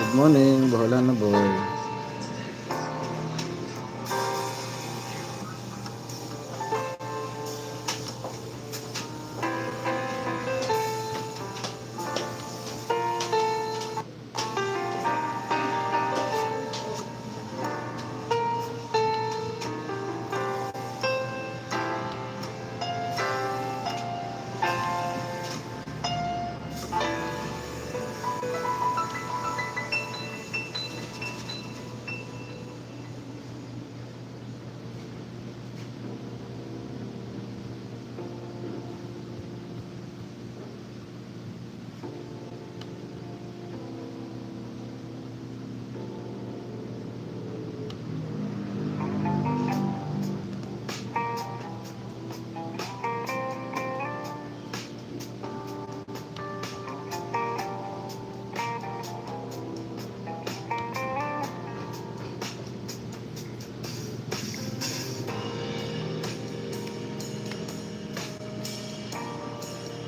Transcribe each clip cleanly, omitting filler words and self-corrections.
Good morning, bahala na boy.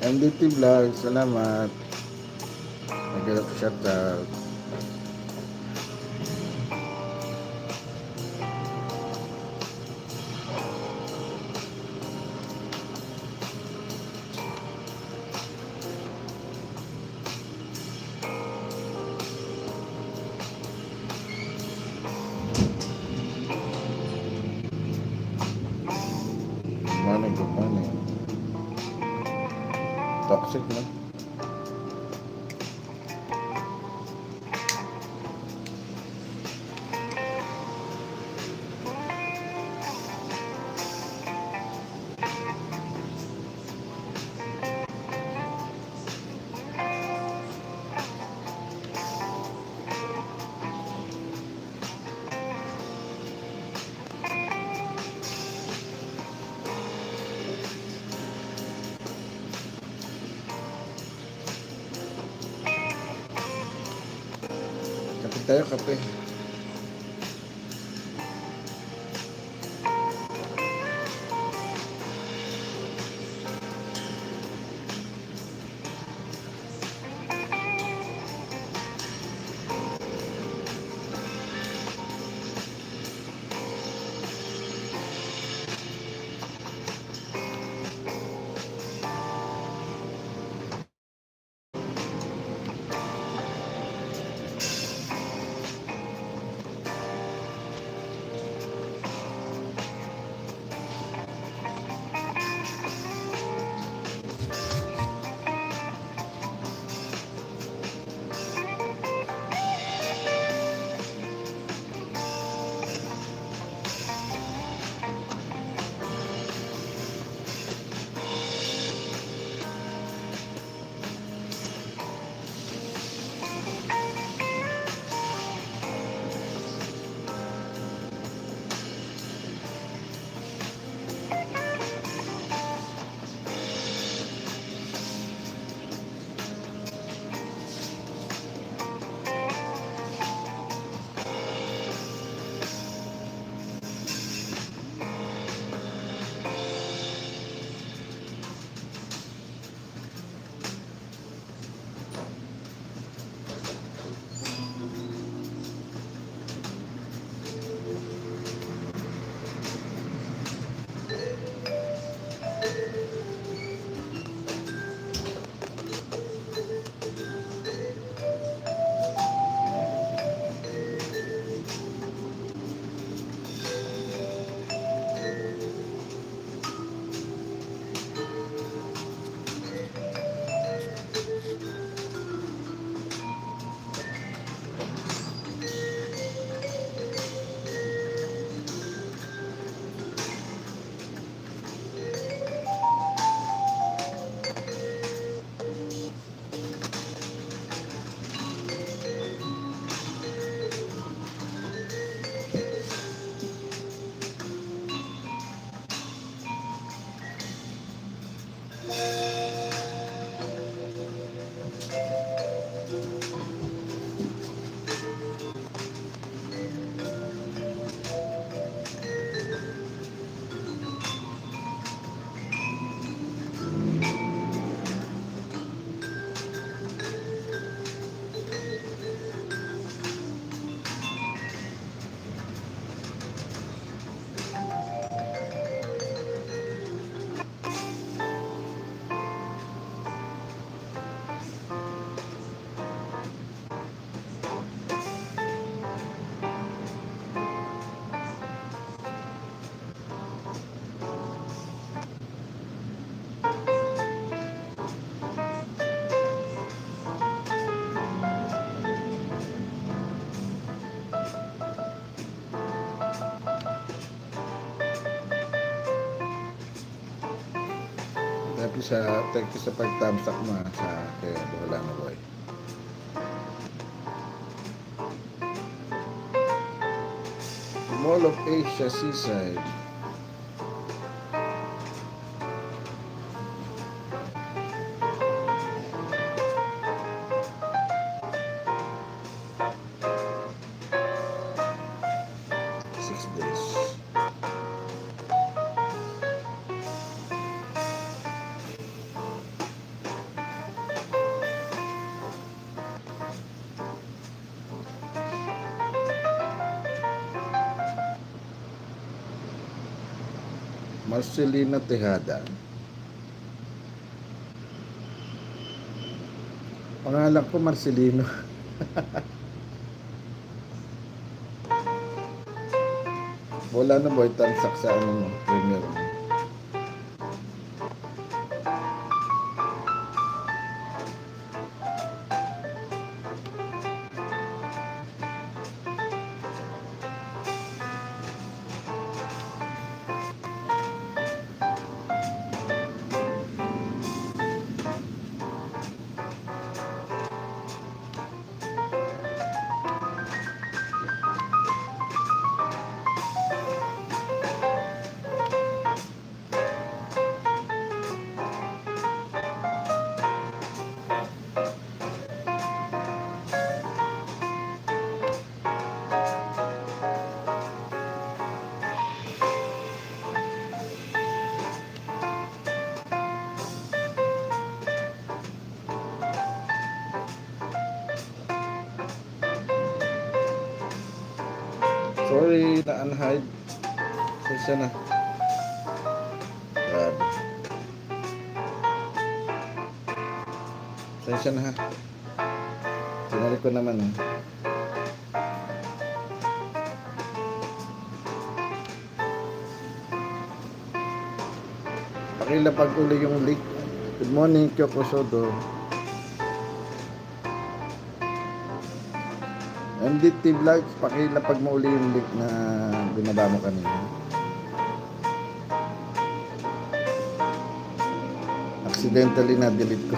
MDT Vlog, salamat. Nagkala ko shoutout. Good morning. Toxic na. Kape tayo, kape. thank you sa pag-thumbs up mo sa kay Wala na Boy. Mall of Asia Seaside. Marcelina Tejada. Pangalan ko Marcelino. Wala na Boy, tansak sa premier. Sorry, na-unhide. Sensya na. Grabe. Sensya na ha. Sinali ko naman. Pakilapag uli yung link. Good morning, Kyoko Sodo. MDT Vlogs, pakilapag mo uli yung link na binaba mo kanina. Accidentally na-delete ko.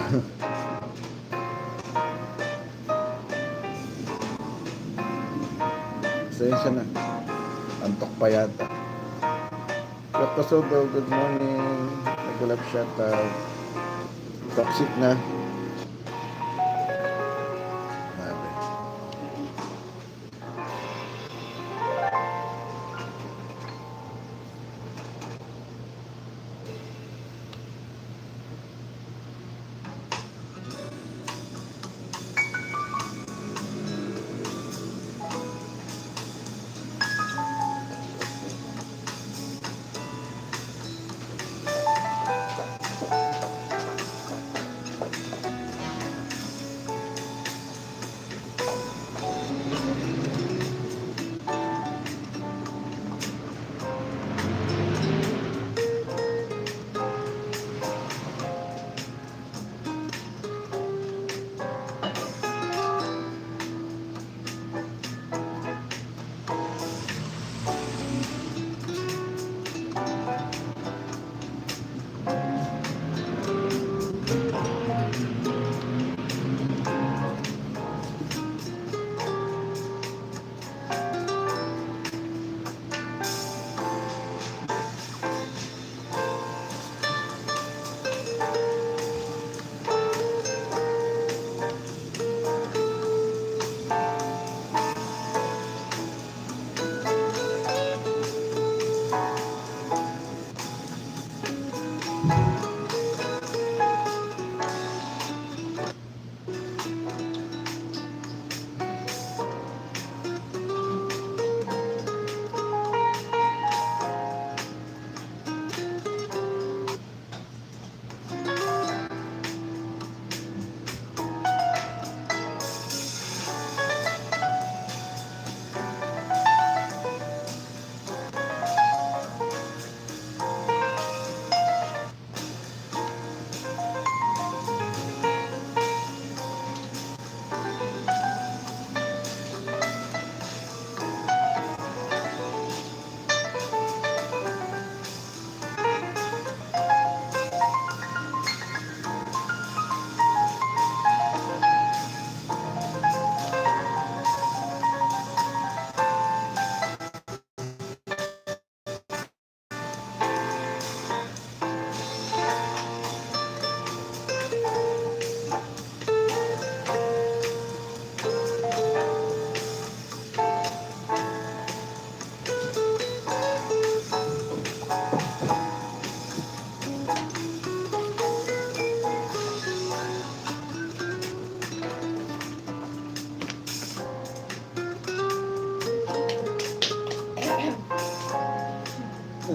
Sensya na. Antok pa yata. Kyoko, good morning. Nag-love shoutout. Toxic na.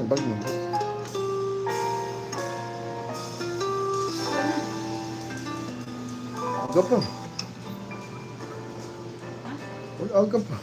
bag mo. Aga pa. Aga pa.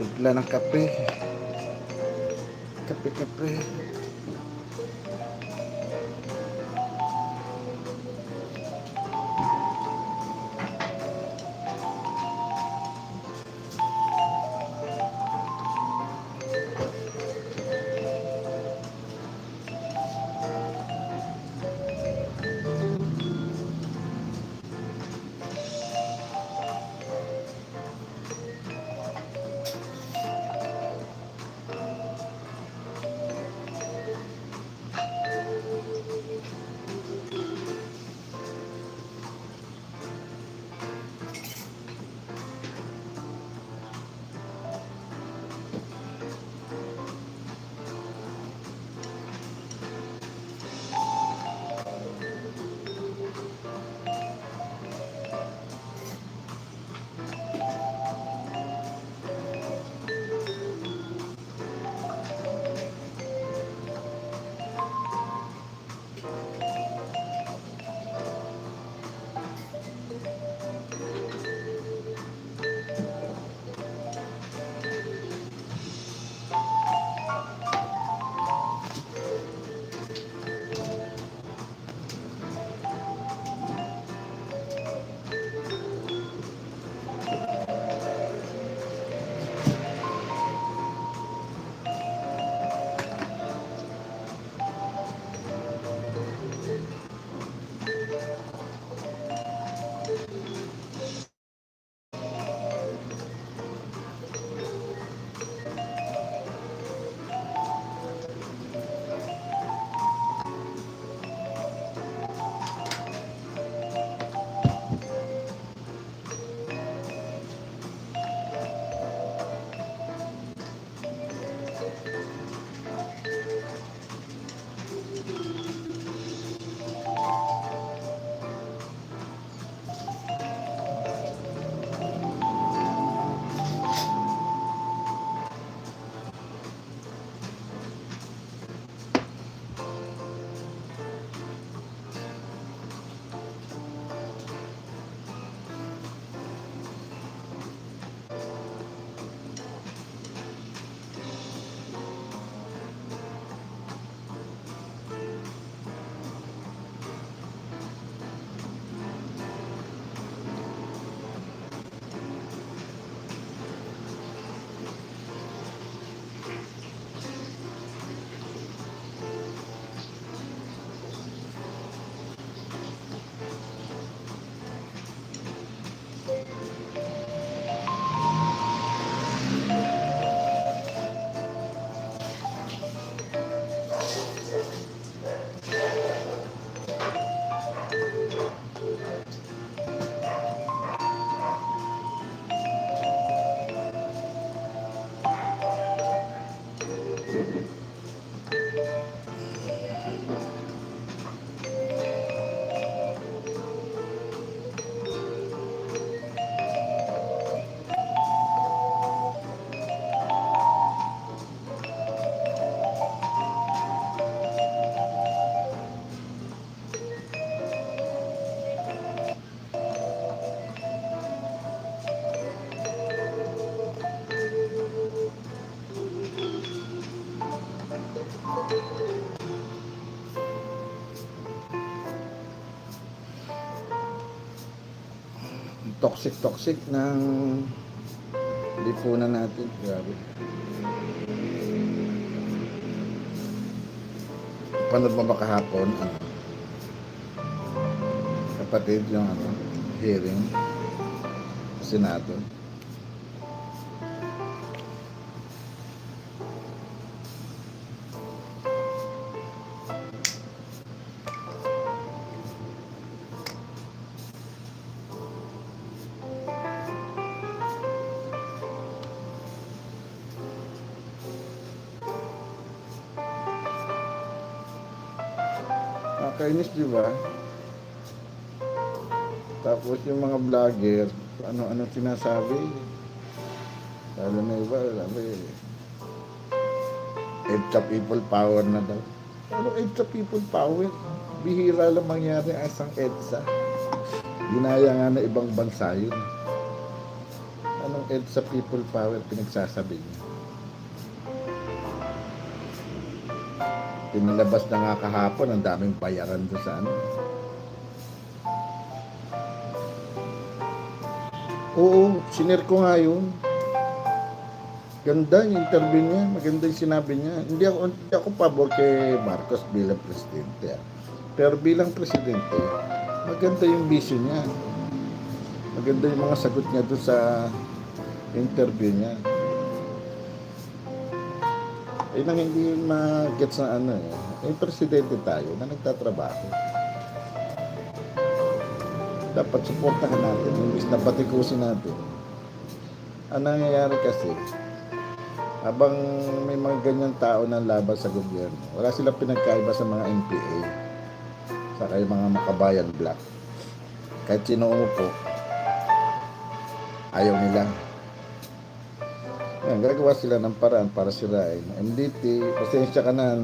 Bigla ng kape. Kape. Toxic ng lipunan natin. Grabe. Panood mo ba kahapon? Kapatid yung hearing sa Senado. nakakainis, di ba? Tapos yung mga vlogger, ano-ano sinasabi. Lalo na iba, sabi, EDSA people power na daw. Ano EDSA people power? Bihira lang mangyari ang isang EDSA. Ginaya nga na ibang bansa yun. Anong EDSA people power pinagsasabi niya? Pinilabas na nga kahapon, ang daming bayaran doon sa ano. Oo, sinare ko nga yun. Ganda yung interview niya, maganda yung sinabi niya. Hindi ako pabor kay Marcos bilang presidente. Pero bilang presidente, maganda yung vision niya. Maganda yung mga sagot niya doon sa interview niya. Nang hindi ma-gets na ano yung presidente tayo na nagtatrabaho. Dapat supportahan natin, imbis na batikusin natin. Ang nangyayari kasi, habang may mga ganyang tao na laban sa gobyerno, wala silang pinagkaiba sa mga NPA, saka yung mga makabayan black. Kahit sino umupo, ayaw nila. Ayan, gagawa sila ng paraan para sirain. MDT, pasensya ka na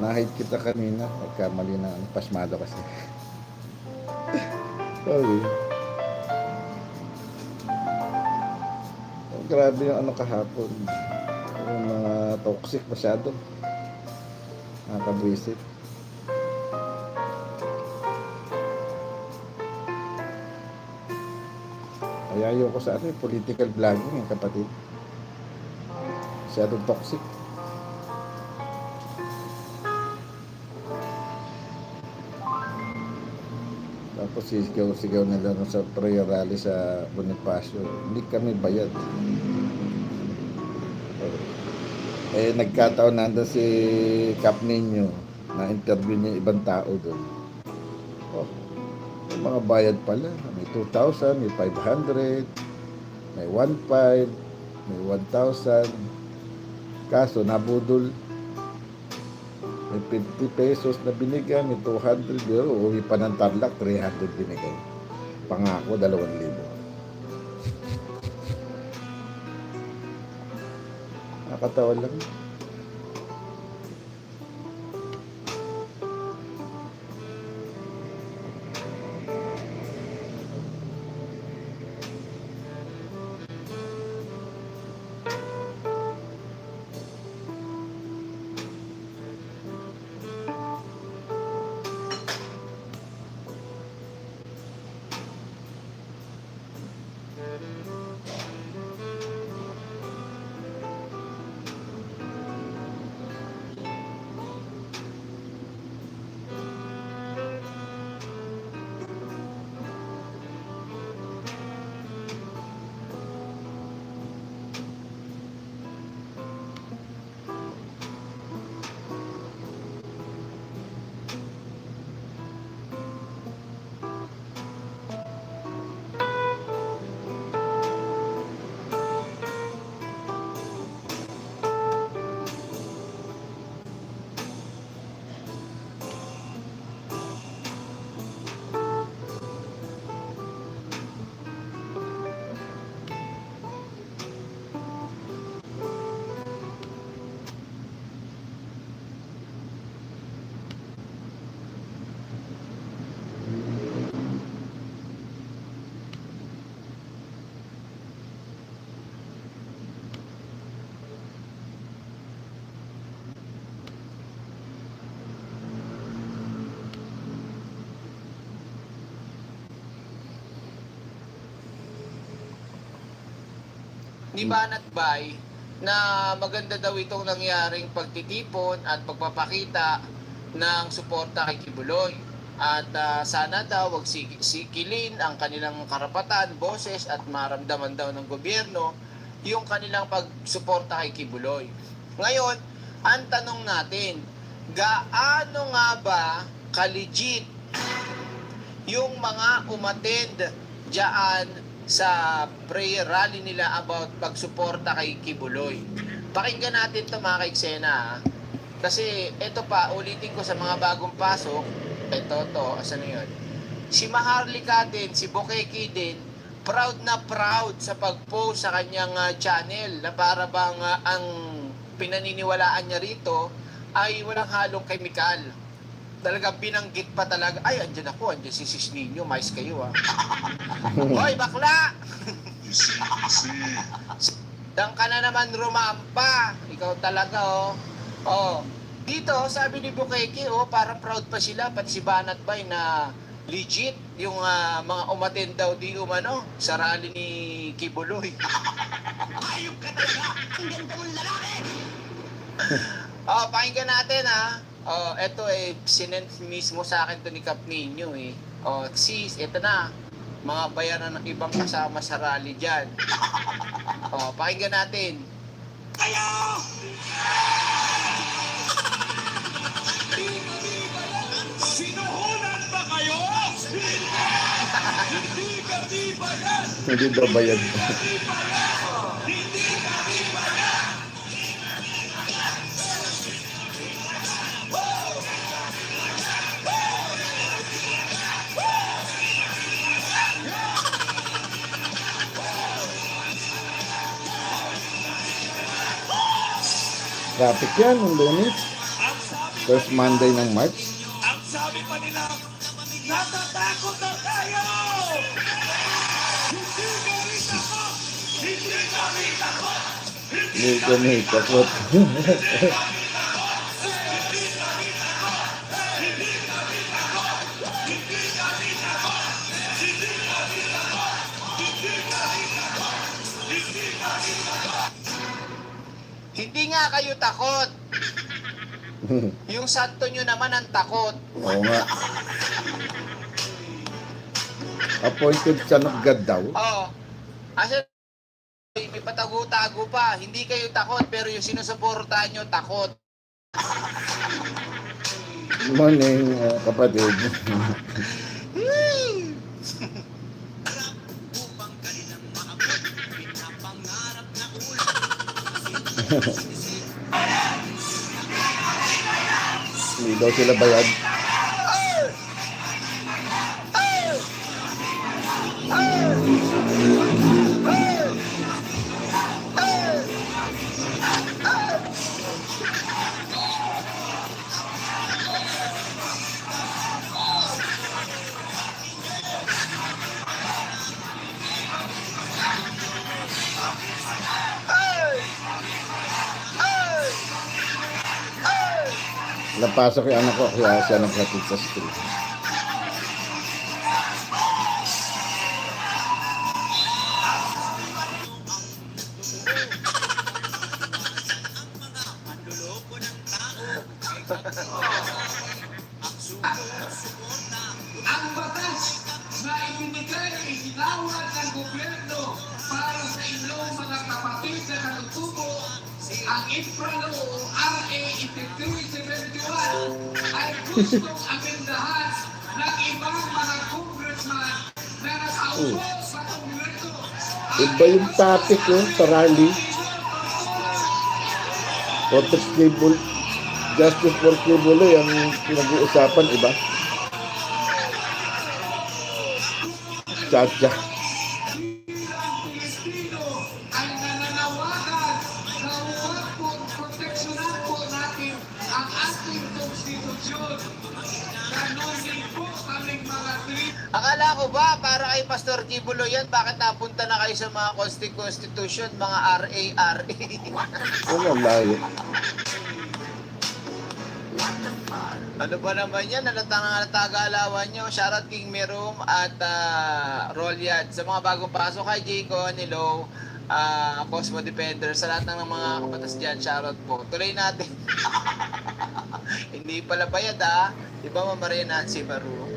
na-hate kita kanina. Nagkamali na, pasmado kasi. Sorry. Grabe yung ano kahapon. Yung mga toxic masyado. Nakakabwisit. Kaya ayoko sa ano, political vlogging yung kapatid. Masyadong toxic. Tapos sigaw nila sa prayer rally sa Bonifacio. Hindi kami bayad. Nagkataon nandun si Cap Nino na interview niya ibang tao doon. May mga bayad pala. May 2,000, may 500, may 1,500, may 1,000. Kaso nabudol. May 50 pesos na binigay, may 200, pero uwi pa ng Tarlac, 300 binigay. Pangako, 2,000. Nakakatawa lang. Ni Banat Bay na maganda daw itong nangyaring pagtitipon at pagpapakita ng suporta kay Kibuloy. At sana daw wag sikilin ang kanilang karapatan, boses at maramdaman daw ng gobyerno yung kanilang pagsuporta kay Kibuloy. Ngayon, ang tanong natin, gaano nga ba ka-legit yung mga umattend diyan sa prayer rally nila about pagsuporta kay Kibuloy? Pakinggan natin ito mga kaiksena. Kasi ito pa, ulitin ko sa mga bagong pasok, asan na yun? Si Maharlika din, si Bokeki din, proud na proud sa pag-post sa kanyang channel na para bang ang pinaniniwalaan niya rito ay walang halong kemikal. Talagang binanggit pa talaga, ay, andyan ako, andyan si Sis Ninyo, mais kayo Hoy, bakla! Dang ka na naman rumampa. Ikaw talaga, Dito, sabi ni Bukeke, parang proud pa sila, pati si Banat Bay na legit yung mga umaten daw di umano sa rally ni Kibuloy. Ayop ka talaga! Ang ganda mong lalaki! Pakinggan natin eto sinend mismo sa akin to ni Kap Ninyo sis, eto na. Mga bayaran ng ibang kasama sa rally dyan. Pakinggan natin. Kayo! Sinuhunan ba kayo? Hindi kami bayad! Hindi daw bayad. Hindi kami bayad! Traffic yan, ng Lunes. First Monday ng March. Ang sabi pa nila, natatakot na tayo! Hindi kami takot! Hindi kami takot! Hindi kami takot. Hindi nga kayo takot. Yung santo nyo naman ang takot. Oo nga. Appointed son of God daw. Asa may patago-tago pa. Hindi kayo takot, pero yung sinusuportahan nyo, takot. Morning, kapatid. Hindi daw sila bayad. Napasok yung anak ko kaya siya naghatid sa school. Ang batas na ibinigay iginawad ng gobyerno para sa inyong mga kapatid na natutubo ang infralo o RA 8371 ay gustong amendahan ng ibang mga congressman na nakaupo sa Kongreso. Iba yung topic sa rally. Protest cable, justice for cable ang pinag-uusapan, iba. Chacha. Pilipino ay nananawagan na huwag po proteksyonan po natin ang ating konstitusyon. Ganon din po kaming mga trip. Akala ko ba para kay Pastor Kibulo yan, bakit napunta na kayo sa mga constitution, mga RA? Ano layo? Ano ba naman yan? Natagalawan nyo. Shoutout King Merum at Rolyad. Sa mga bagong pasok, kay Jayco, Nilo, Cosmo Defender, sa lahat ng mga kapatas dyan, shoutout po. Tuloy natin. Hindi pala bayad Di ba Maria Nancy Baru?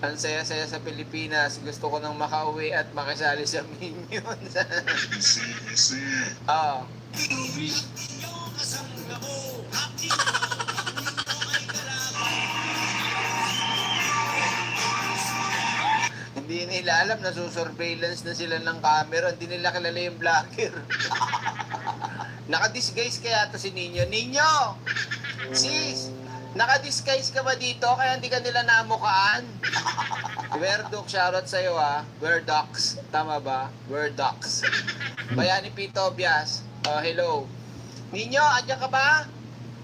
Ang saya-saya sa Pilipinas. Gusto ko nang makauwi at makisali sa Minions. Hindi nila alam na surveillance na sila ng camera. Hindi nila kilala yung vlogger. Naka-disguise kaya to si Ninyo. Ninyo! Sis! Naka-disguise ka ba dito? Kaya hindi ka nila namukaan? Werdok, shoutout sa'yo ha. Werdox. Tama ba? Werdox. Bayani Pito Bias. Oh, hello. Ninyo, andyan ka ba?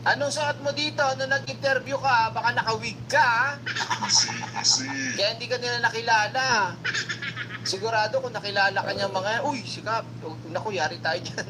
Anong suot mo dito? Nung nag-interview ka, baka nakawig ka, ha? Kaya hindi ka nila nakilala. Sigurado kung nakilala ka niya mga, uy, sikap. Naku, yari tayo dyan.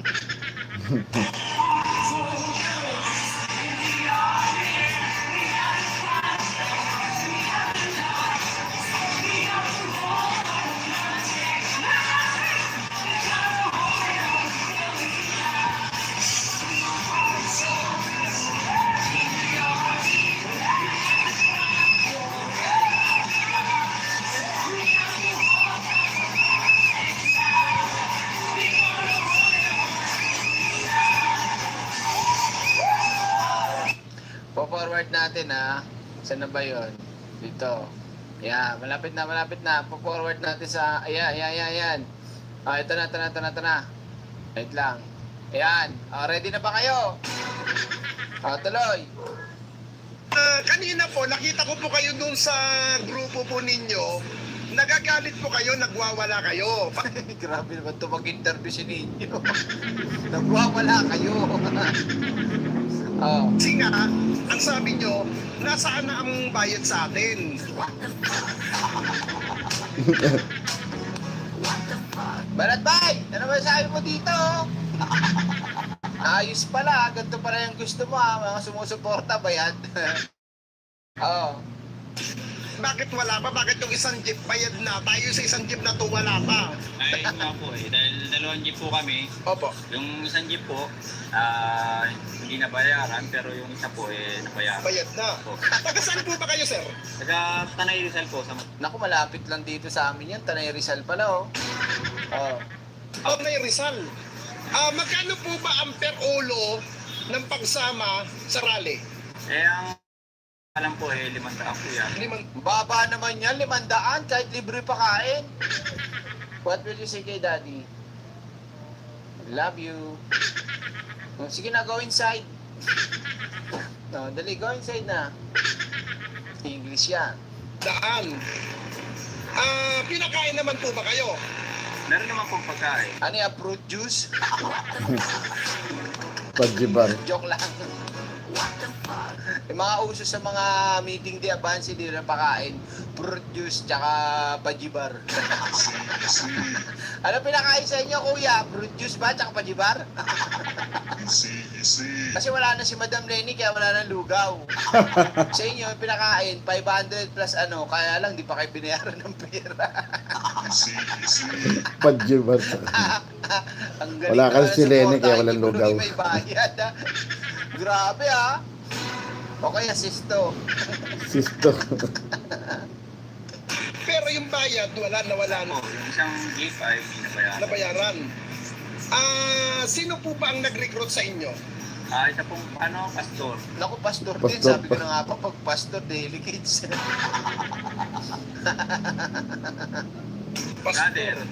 Po-forward natin ha. Saan na ba yun? Dito. Yan, malapit na. Po-forward natin sa, ayan. Ito na. Wait lang. Ayan. Ready na ba kayo? Tuloy. Kanina po, nakita ko po kayo dun sa grupo po ninyo. Nagagalit po kayo, nagwawala kayo. Grabe naman ito mag-interview si Ninyo. Nagwawala kayo. Kasi nga, ang sabi nyo, nasaan na ang bayad sa atin? Balat bay! Ano ba sabi mo dito? Ayos pala, ganito pala yung gusto mo ha, mga sumusuporta ba yan? Bakit wala pa? Bakit yung isang jeep bayad na? Tayo sa isang jeep na to wala pa. Ay, nga po eh. Dahil dalawang jeep po kami. Opo. Yung isang jeep po, hindi nabayaran, pero yung isa po nabayaran. Bayad na. Opo. Taga saan po ba kayo, sir? Taga Tanay Rizal po. Naku, malapit lang dito sa amin yan. Tanay Rizal pala Tanay Rizal. Magkano po ba ang per ulo ng pagsama sa rally? Ang alam po 500 po yan. Baba naman yan, 500 kahit libre pa kain. What will you say kay daddy? Love you. Sige na, go inside. No, dali, go inside na. English yan. Daan. Pinakain naman po ba kayo? Meron naman pong pagkain. Ano yan, fruit juice? Pagjibar. Joke lang. Yung mga uso sa mga meeting di advance, hindi na pakain. Fruit juice, tsaka pajibar. Ano pinakain sa inyo, kuya? Fruit juice ba, tsaka pajibar? Kasi wala na si Madam Lenny, kaya wala na lugaw. Sa inyo, yung pinakain, 500 plus ano, kaya lang, di pa kayo binayaran ng pera. Pagjibar. Ang galing Wala kasi naman si ng Lenny, suporta, kaya walang hindi mo lugaw. may bayad, ha? Grabe, ha? O kaya, sisto. Sisto. Pero yung bayad, wala na. Yung isang jeep ay hindi nabayaran. Nabayaran. Sino po ba ang nag-recruit sa inyo? Isa pong pastor. Naku, pastor din. Pastor Sabi ko pa. na nga pa, pag pastor, delegates.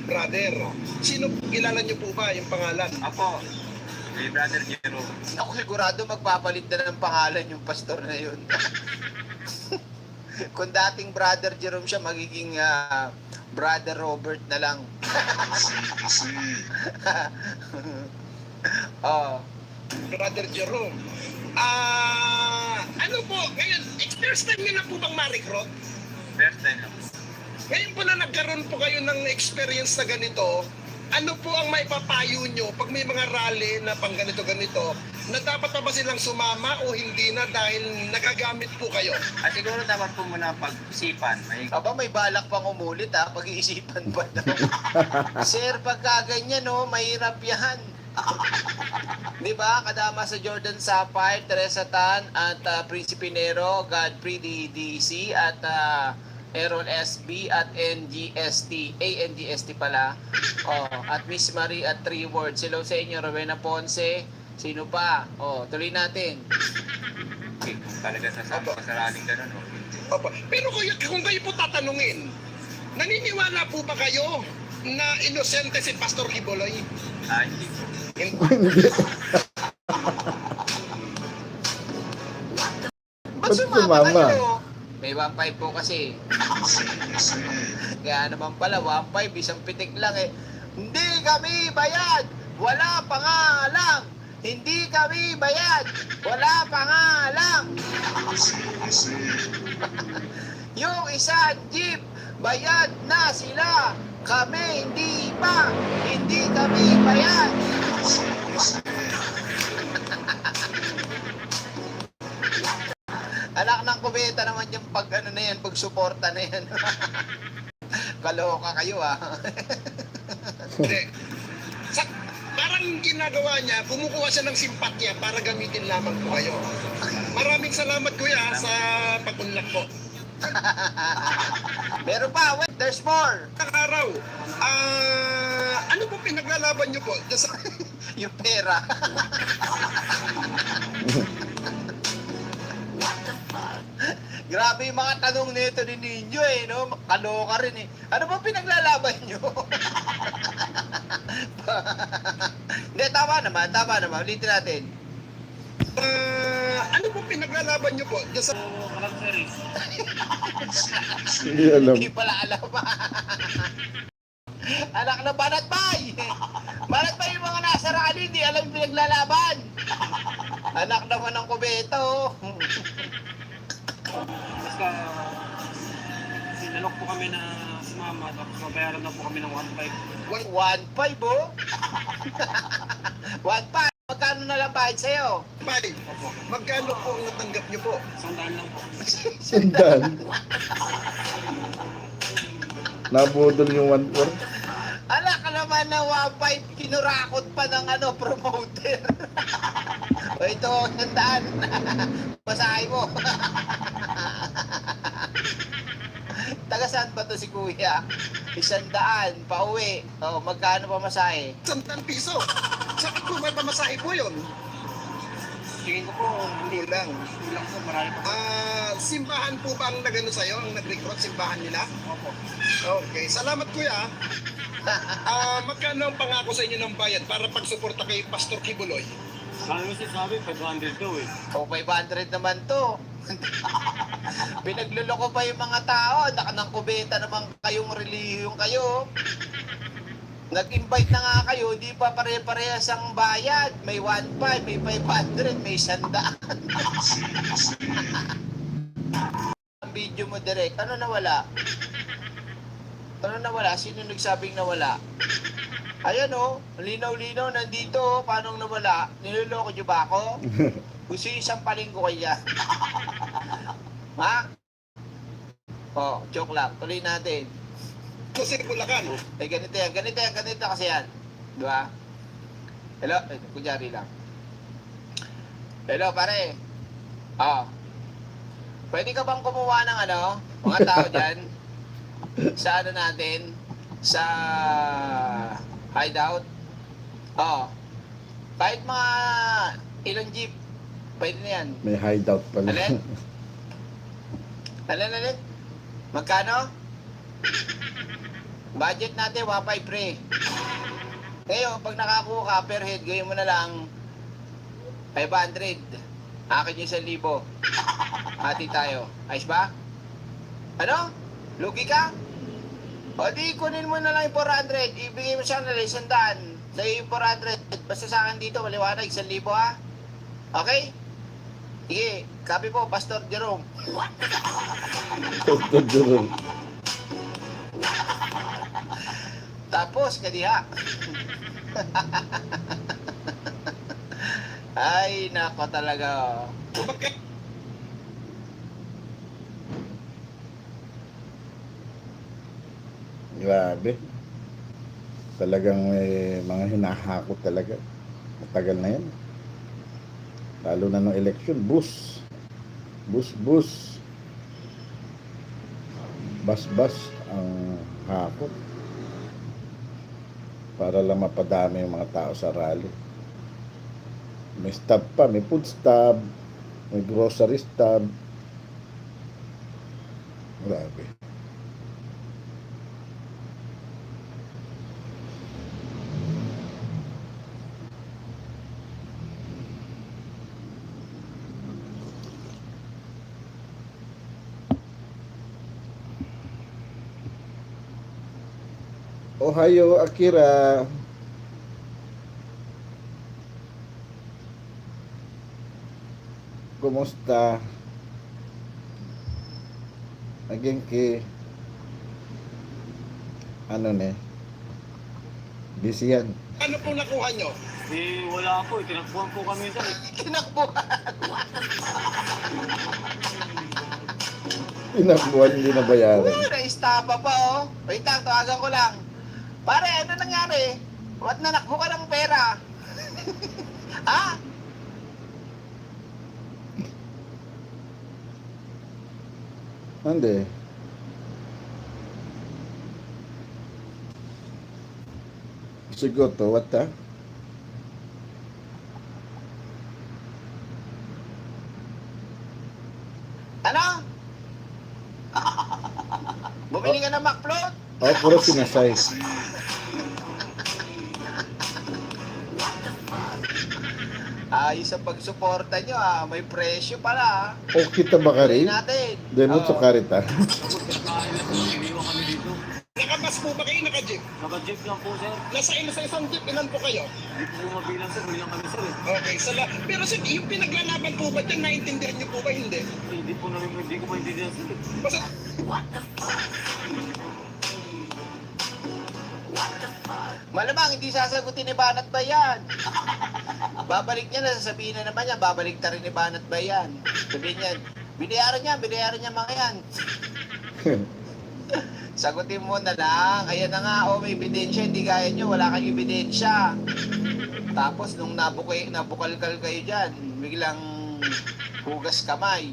Brother. Sino, kilala niyo po ba yung pangalan? Ako, Brother Jerome. Ako sigurado magpapalit na ng pangalan yung pastor na yun. Kung dating Brother Jerome siya, magiging Brother Robert na lang. Brother Jerome. Ano po, ngayon, first time niyo na po bang ma-recruit? First time lang. Ngayon po na nagkaroon po kayo ng experience na ganito, ano po ang maipapayo nyo pag may mga rally na pang ganito-ganito, na dapat pa ba silang sumama o hindi na dahil nagagamit po kayo? Siguro dapat po muna pag-isipan. Aba, may balak pang umulit ha, pag-iisipan pa daw. Sir, pagka ganyan no, mahirap yan. Di ba? Kadama sa Jordan Sapphire, Teresa Tan, at Principe Nero, Godfrey DDC, at Errol SB, at NGST, ANGST pala. At Miss Marie at 3 words. Hello sa inyo, Rowena Ponce. Sino pa? Tuloy natin. Okay, kung talaga sasama ka sa rallying gano'n. Opo. Pero kung kayo po tatanungin, naniniwala po ba kayo na inosente si Pastor Kibuloy? Hindi po. Hindi. Ba't Sumama sumama? kayo. May 1.5 po kasi. Kaya naman pala, 1.5, isang pitik lang eh. Hindi kami bayad! Wala pa nga alam! Hindi kami bayad! Wala pa nga alam! Yung isang jeep, bayad na sila! Kami hindi pa! Hindi kami bayad! Anak ng kubeta naman yung pag ano na yan, pag suporta na yan. Kaloka kayo ah. Hindi. Parang ginagawa niya, kumukuha siya ng simpatya para gamitin lamang po kayo. Maraming salamat kuya sa pag-unlak po. Meron pa, wait, there's more. Ang araw, ano po pinaglalaban niyo po? Just, Yung pera. Grabe yung mga tanong nito ni Ninyo eh, no? Kaloka rin eh. Ano ba pinaglalaban nyo? Hindi, tama naman. Ulitin natin. ano po pinaglalaban niyo po? Just, Hindi alam. Hindi pala alam. Anak na Banatbay! Banatbay yung mga nasa rally, hindi alam yung pinaglalaban. Anak naman ng kubeto. Basta sinalok po kami na sumama tapos mabayaran na po kami ng 1.5. 1.5 oh. 1.5. Magkano na lang bayad sa'yo? Bay, magkano po ang natanggap niyo po? 100 lang po. Sundan. Nabudol yung 1.4. Anak ka naman na 1.5, kinurakot pa ng promoter. O ito, sandaan. Masahe mo. Taga saan ba to si kuya? 100, pauwi. O, magkano pa masahe? 100 piso. Sakit po may pamasahe po yun. Tingin ko po, Hindi lang. kulang po, marami po. Simbahan po ba ang nagano sa'yo? Ang nag-recruit simbahan nila? Opo. Okay. Salamat kuya. Magkano ang pangako sa inyo ng bayad para pagsuporta kay Pastor Kibuloy? Sabi mo sabi, 500 daw eh. O, 500 naman to. Pinagluloko pa yung mga tao. Nang kubeta naman kayong relihiyong kayo. Nag-invite na nga kayo, hindi pa pare-parehas ang bayad. May 1.5, may 500, may 100. Ang video mo direct, ano nawala? Ano nawala? Sino nagsabing nawala? Ayan o, linaw-linaw nandito o, paano nawala? Niloloko niyo ba ako? Gusto yung isang paling ko kaya. Ha? Oh, joke lang. Tuloy natin. Kasi Bulacan. Eh, ganito kasi yan. Di ba? Hello? Kunyari lang. Hello, pare. Pwede ka bang kumuha ng mga tao dyan? Sa natin? Sa hideout? Kahit mga ilang jeep, pwede na yan. May hideout pala. Alin? Magkano? Budget natin, 1.5 pre. Ngayon, pag nakakuha ka per head, gawin mo na lang 500. Akin yung 1,000. Hati tayo. Ayos ba? Ano? Lugi ka? O di, kunin mo na lang yung 400. Ibigay mo siya na lang 100. Sa'yo yung 400. Basta sa akin dito, maliwanag, 1,000 ha? Okay? Sige, copy po, Pastor Jerome. Tutudurong. Tapos, kadiha. Ay, nako talaga. Grabe. Talagang may mga hinahakot talaga. Matagal na yan. Lalo na nung election. Bus. Bas ang hakot. Para lang mapadami yung mga tao sa rally. May stop pa. May food stop. May grocery stop. Grabe. Ohayo, Akira. Kumusta? Nagenki. Ano ne? Busy yan. Ano pong nakuha nyo? Wala po. Tinakbuhan po kami sir. Tinakbuhan. Tinakbuhan, hindi na bayaran. Na-istapa pa oh. Wait lang, tawagan ko lang. Pare, ano nangyari? Ba't nanakbo ka ng pera? Ha? Hindi. Sigoto, what the? Ano? Bumili ka ng McFloat? Oh, puro sinasay. Ayos sa pagsuporta nyo ah. May presyo pala ah. O kita ba ka Tuloy rin? natin. Demo Oo. sa karita. Nakain na po. Iniwan kami dito. Nakabas po ba kayo? Naka-jeep? Naka-jeep lang po sir. Sa isang jeep, ilan po kayo? Hindi po mabilang sir. Bilang kami sir. Okay, pero sir, yung pinaglalaban po ba dyan, naintindihan nyo po ba? Hindi. Hindi po namin, hindi ko maintindihan sir. Basta, Malamang hindi sasagutin ni Banat Bayan. Babalik niya na, sasabihin na naman niya, babalik ta rin ni Banat Bayan. Sabihin niya, binayaran niya mga yan. Sagutin mo na lang, ayan na nga, oh may ebidensya, hindi gaya nyo, wala kang ebidensya. Tapos nung nabukalkal kayo dyan, biglang hugas kamay.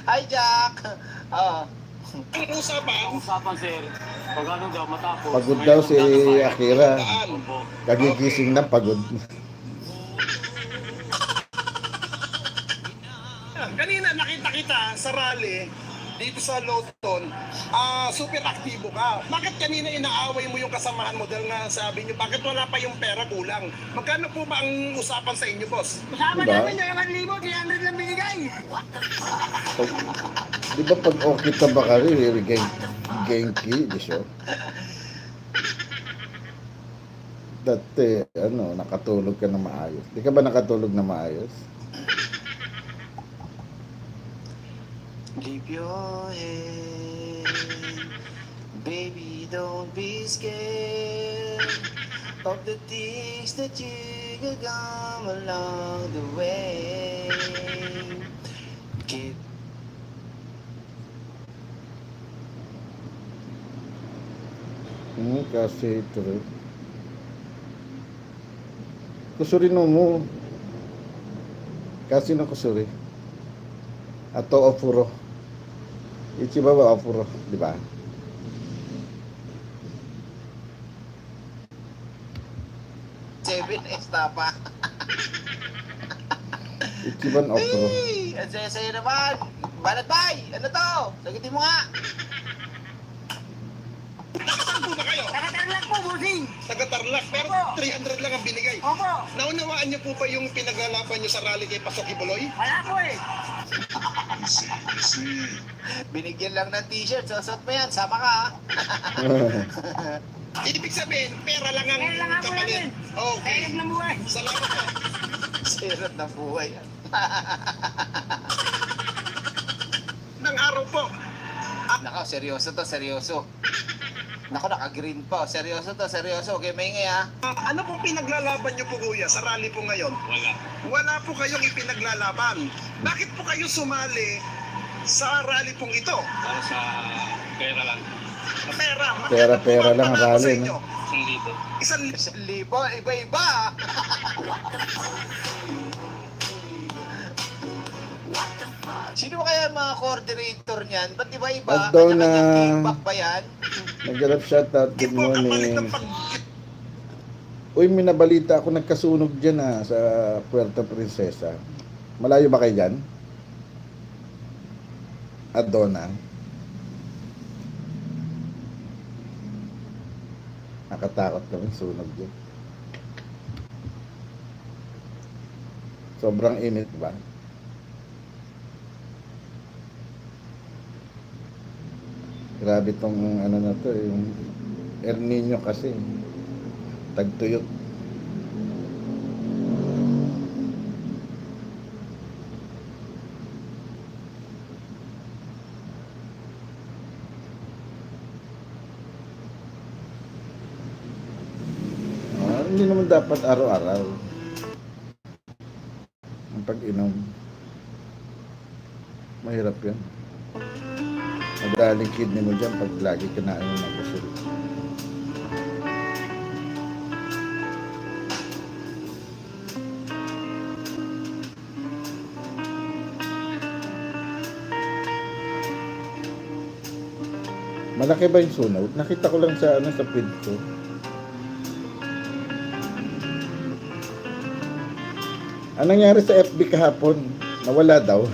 Hi Jack! Oh. ang usapan, Ang usapan sir, pag ano daw matapos. Pagod may daw si magkakasayan. Akira. Opo. Kagigising na pagod. kanina nakita kita sa rally dito sa Lawton, super aktibo ka. Bakit kanina inaaway mo yung kasamahan mo dahil nga sabi niyo, bakit wala pa yung pera kulang? Magkano po ba ang usapan sa inyo, boss? Kasama Diba? namin yung 1,000, 300 lang binigay. Di ba pag o kita ba ka rin, genki, di siya? Dati, nakatulog ka na maayos. Di ka ba nakatulog na maayos? Keep your head, baby, don't be scared of the things that you could come along the way. Keep Kasi ito rin. Kusuri no mo. Kasi no kusuri. Ato ofuro. Ichiba ba ofuro, di ba? seven estapa. Ichiban ofuro. Hey, ang saya-saya naman. Banat Bay, ano to? Sagutin mo nga. Saan po ba kayo? Nakatarlag po, bossing. Taga-Tarlac, pero 300 lang ang binigay. Opo. Naunawaan niyo po ba yung pinaglalaban niyo sa rally kay Pasok Ibuloy? Wala po eh. Binigyan lang ng t-shirt, susot mo yan, sama ka ha. Ibig sabihin, pera lang ang Pera lang ang kapalit. namin. Okay. Kaya ng buhay. Salamat po. Sirot na buhay yan. Nang araw po, Nako, seryoso to, seryoso. Nako, naka-green pa. Seryoso to, seryoso. Okay, maingay ha. ano pong pinaglalaban niyo po kuya sa rally po ngayon? Wala. Wala po kayong ipinaglalaban. Bakit po kayo sumali sa rally pong ito? Para sa pera lang. Sa pera. Pera-pera lang ang Magkano po rally, sa inyo? 1,000. 1,000. 1,000, iba-iba ha. Sino kaya ang mga coordinator niyan? Ba't iba-iba? At daw na- Kanya-kanyang kickback ba yan? Nag-grab shoutout, good Ipo kapalit morning. ng Uy, may nabalita ako nagkasunog dyan sa Puerto Princesa. Malayo ba kayo dyan? Adona. Nakatakot kami sunog dyan. Sobrang init ba? Grabe tong ano na to, yung El Nino kasi. Tagtuyot. Hindi naman dapat araw-araw ang pag-inom. Mahirap yan. Madaling kidney mo dyan pag lagi kinain mo ng gusto. Malaki ba yung sunog? Nakita ko lang sa sa feed ko. Anong nangyari sa FB kahapon? Nawala daw.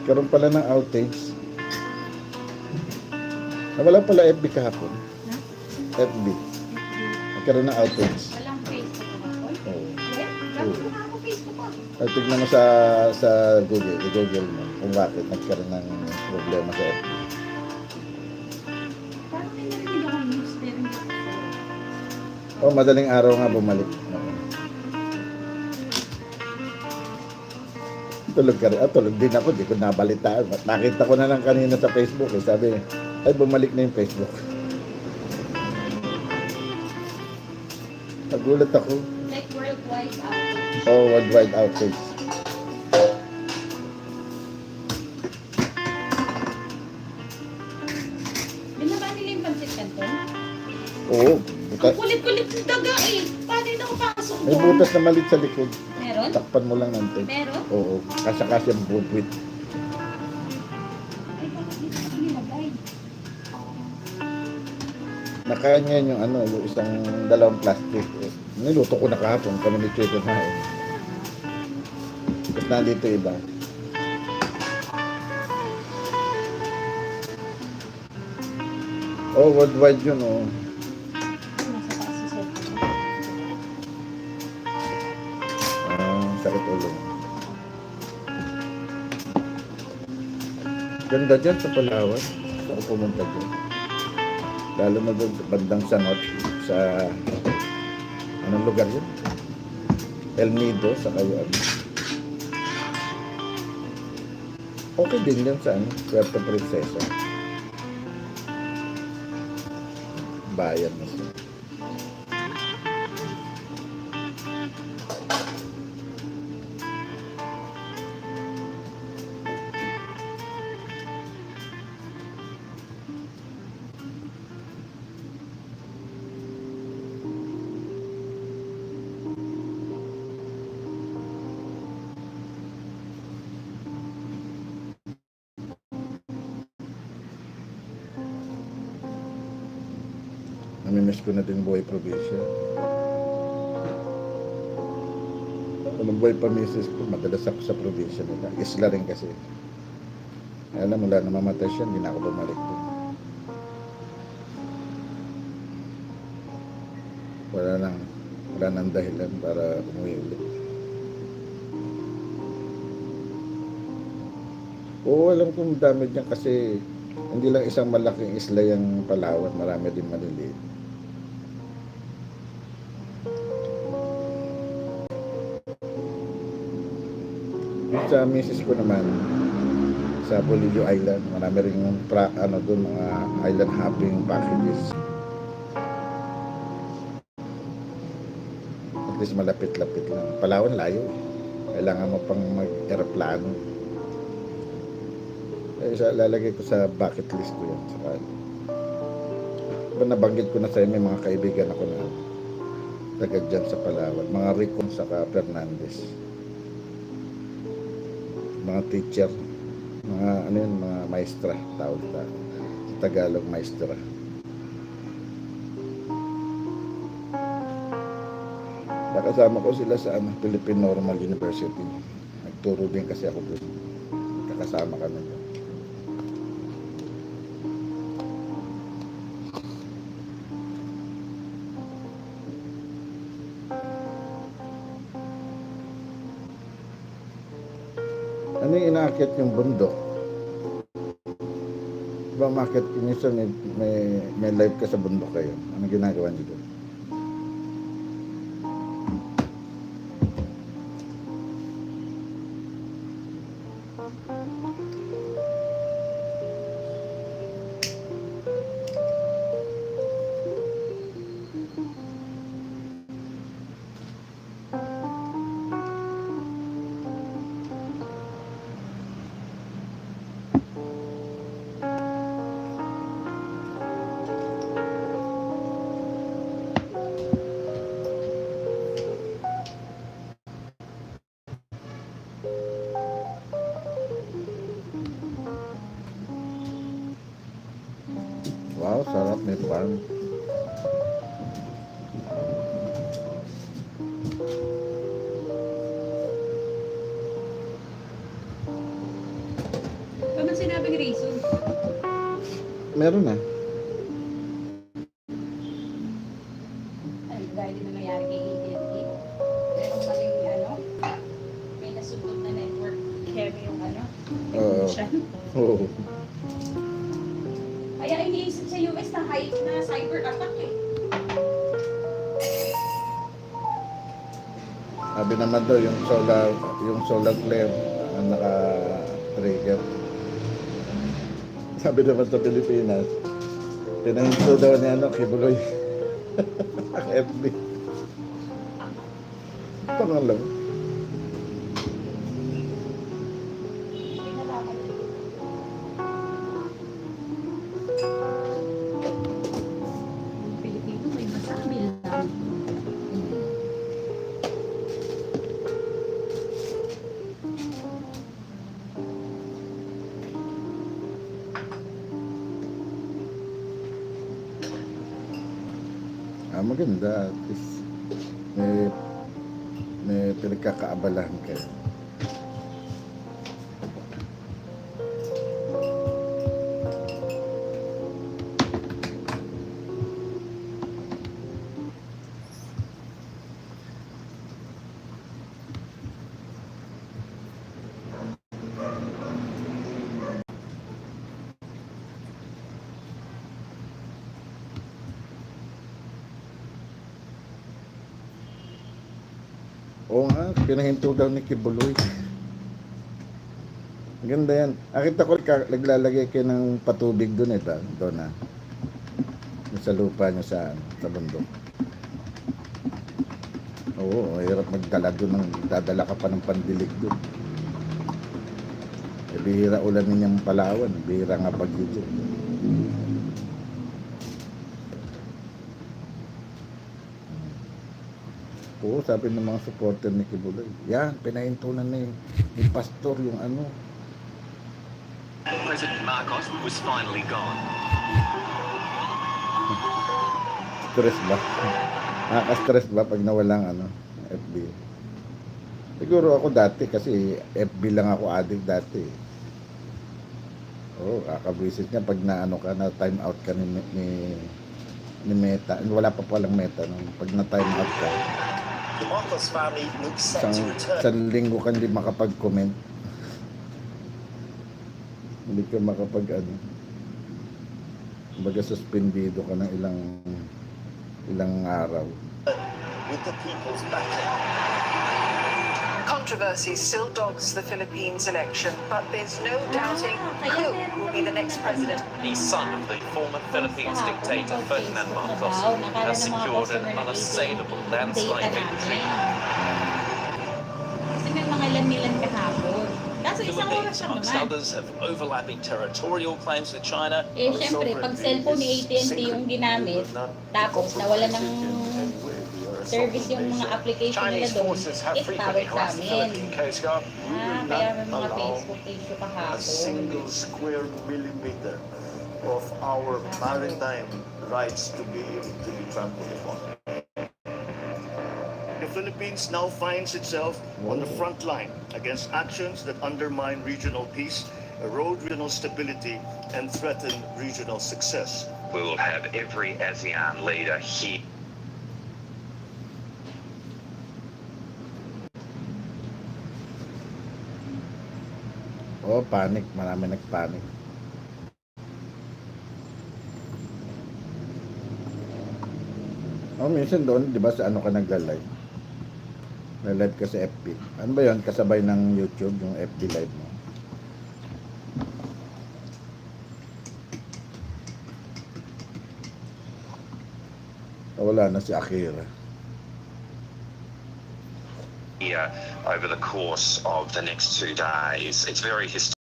Karoon pala ng outage. Nawala pala FB kahapon. FB. Nagkaroon ng outage. Walang Facebook ako. Oo. Dapat na ako Facebook ko. At tignan mo sa Google, i-Google mo kung bakit nagkaroon ng problema sa FB. Parang may narinig ako news pero hindi ko sure. Oh, madaling araw nga bumalik. Oo. Tulog ka rin. Tulog din ako. Di ko nabalitaan. Nakita ko na lang kanina sa Facebook. Sabi, ay bumalik na yung Facebook. Nagulat ako. Like worldwide outage. Oh, worldwide outage. Binaba nila yung pancit canton? Oo. Ang kulit-kulit ng daga eh. Paano yung nakapasok May doon? butas na maliit sa likod. Meron? Takpan mo lang ng tape. Meron? Oo. Kasya-kasya ang buwit. Ay, bakit dito ko nilagay? Nakain ngayon yung yung isang dalawang plastic. Niluto ko na kahapon. Kami ni Chico na eh. Tapos nandito iba. Oh, worldwide yun oh. Nasa taas sa cellphone. Sakit ulo. Ganda dyan sa Palawan. Gusto ko pumunta dyan. Lalo na doon sa bandang Sanot. Sa anong lugar yun? El Nido sa Kayuan. Okay din yan sa Puerto Princesa. Bayan na siya. Namimiss ko na din buhay probinsya. Nung buhay pa misis ko, madalas ako sa probinsya nila. Isla rin kasi. Alam, mula na mamatay siya, hindi na ako bumalik doon. Wala nang dahilan para umuwi ulit. Oo, alam kong dami dyan kasi hindi lang isang malaking isla yung Palawan, marami din maliliit. Yung sa misis ko naman, sa Bolillo Island, marami rin yung doon, mga island hopping packages. At least malapit-lapit lang. Palawan layo eh. Kailangan mo pang mag-aeroplano. Lalagay ko sa bucket list ko yan. Saka, nabanggit ko na sa'yo, may mga kaibigan ako na taga dyan sa Palawan. Mga Ricon saka Fernandez. Mga teacher. Mga maestra. Tawag sa Tagalog, maestra. Nakasama ko sila sa Philippine Normal University. Nagturo din kasi ako doon. Kakasama kami doon. inaakit yung bundok. Diba umakit, minsan may live ka sa bundok kayo. Ano ginagawa niyo doon? Wow, sarap, may farm. Pa man sinabing reason. Meron na. Ay, gaya din na nangyari kay AT&T. Meron maling may nasundot na network. Kaya yung technician. Oo. Kaya iniisip sa US na cyber attack eh. Sabi naman daw yung solar flare ang naka-trigger. Sabi naman sa Pilipinas, pinahinto daw ni Kibuloy. Ang FB. Tangan lang. Yung Pilipino may masabi lang. Maganda. At least may pinagkakaabalahan kayo. Oo nga, pinahinto daw ni Kibuloy. Ganda yan. Nakita ko naglalagay kayo ng patubig doon doon na. Sa lupa nyo sa bundok. Oo, mahirap magdala doon. Dadala ka pa ng pandilig doon. Bihira ulan ninyang Palawan. Bihira nga bagyo doon. Oo, sabi ng mga supporter ni Kibuloy, yan, pinahintunan na yung pastor yung President Marcos was finally gone. stress ba? Nakaka-stress ba pag nawalang FB? Siguro ako dati kasi FB lang ako addict dati. Oo, kakabisit niya pag na time out ka ni Meta. Wala pa palang Meta pag na time out ka. The Marcos family looks set to return. Isang linggo ka hindi makapag-comment. Hindi ka kumbaga suspendido ka ng ilang araw. With the people's backing. Controversy still dogs the Philippines election, but there's no doubting who will be the next president. The son of the former Philippines dictator Ferdinand Marcos has secured an unassailable landslide victory. Kasi may mga ilan-ilan kahapon. Kaso The isang oras Philippines, lang amongst naman. others, have overlapping territorial claims with China. Eh, syempre, pag cellphone ni AT&T yung ginamit, tapos nawala ng service yung mga application nila doon, tawag sa amin. Kaya may mga Facebook issue a single kahapon. square millimeter of our maritime rights to be trampled upon. The Philippines now finds itself on the front line against actions that undermine regional peace, erode regional stability, and threaten regional success. We will have every ASEAN leader here. Oh, panic. Marami nagpanic. Oh, minsan doon, di ba, sa ano ka nagla-live? Nag-live ka sa FB. Ano ba yun? Kasabay ng YouTube, yung FB live mo. Wala na si Akira. Here over the course of the next 2 days. It's very historic.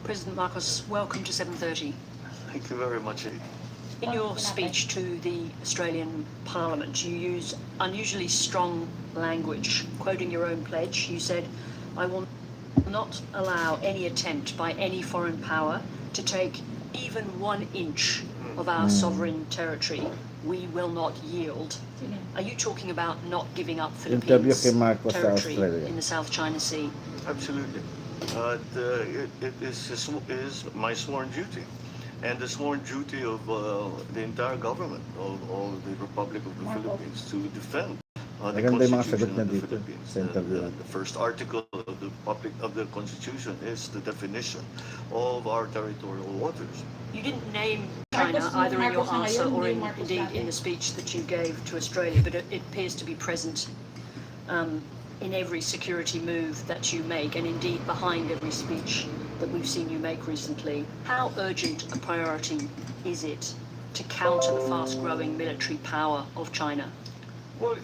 President Marcos, welcome to 7:30. Thank you very much, Aid. In your speech to the Australian Parliament, you use unusually strong language. Quoting your own pledge, you said, "I will not allow any attempt by any foreign power to take even 1 inch of our sovereign territory. We will not yield." Are you talking about not giving up Interview Philippines kay Marcos sa territory Australia. in the South China Sea? Absolutely. It is my sworn duty, and the sworn duty of the entire government of the Republic of the Philippines to defend the Maganda yung mga sagot Constitution niya of the dito Philippines. sa interview. The first article of the Constitution is the definition of our territorial waters. You didn't name China either in your answer or indeed in the speech that you gave to Australia, but it appears to be present in every security move that you make, and indeed behind every speech that we've seen you make recently. How urgent a priority is it to counter the fast-growing military power of China? Well,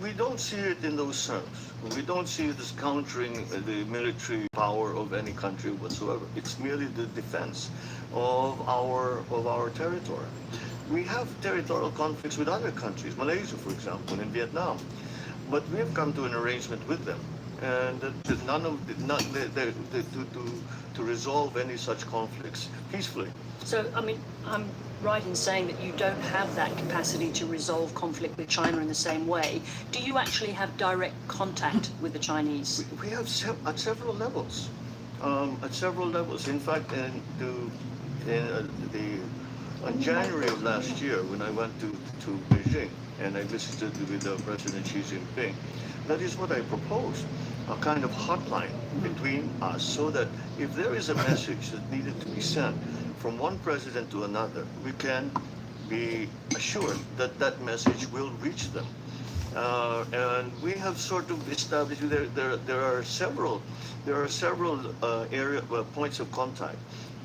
we don't see it in those terms. We don't see it as countering the military power of any country whatsoever. It's merely the defense of our territory. We have territorial conflicts with other countries, Malaysia, for example, and Vietnam, but we have come to an arrangement with them, and to resolve any such conflicts peacefully. So, I mean, I'm right in saying that you don't have that capacity to resolve conflict with China in the same way. Do you actually have direct contact with the Chinese? We have at several levels. In fact, in January of last year, when I went to Beijing and I visited with President Xi Jinping, that is what I proposed, a kind of hotline between us, so that if there is a message that needed to be sent from one president to another, we can be assured that that message will reach them. And we have sort of established there are several points of contact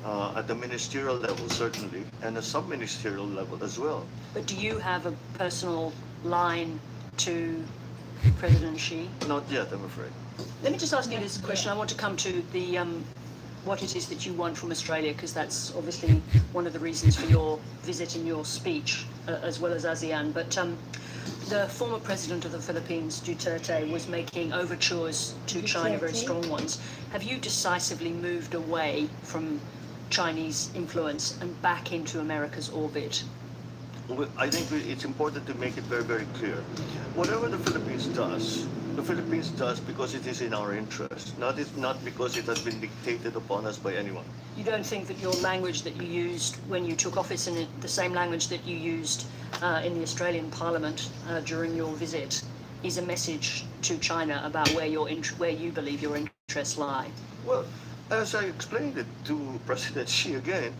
at the ministerial level, certainly, and a sub-ministerial level as well. But do you have a personal line to President Xi? Not yet, I'm afraid. Let me just ask you this question. I want to come to the what it is that you want from Australia, because that's obviously one of the reasons for your visit and your speech, as well as ASEAN. But the former president of the Philippines, Duterte, was making overtures to China, very strong ones. Have you decisively moved away from Chinese influence and back into America's orbit? I think it's important to make it very, very clear. Whatever the Philippines does because it is in our interest, not because it has been dictated upon us by anyone. You don't think that your language that you used when you took office, and the same language that you used in the Australian Parliament during your visit, is a message to China about where you believe your interests lie? Well, as I explained it to President Xi again,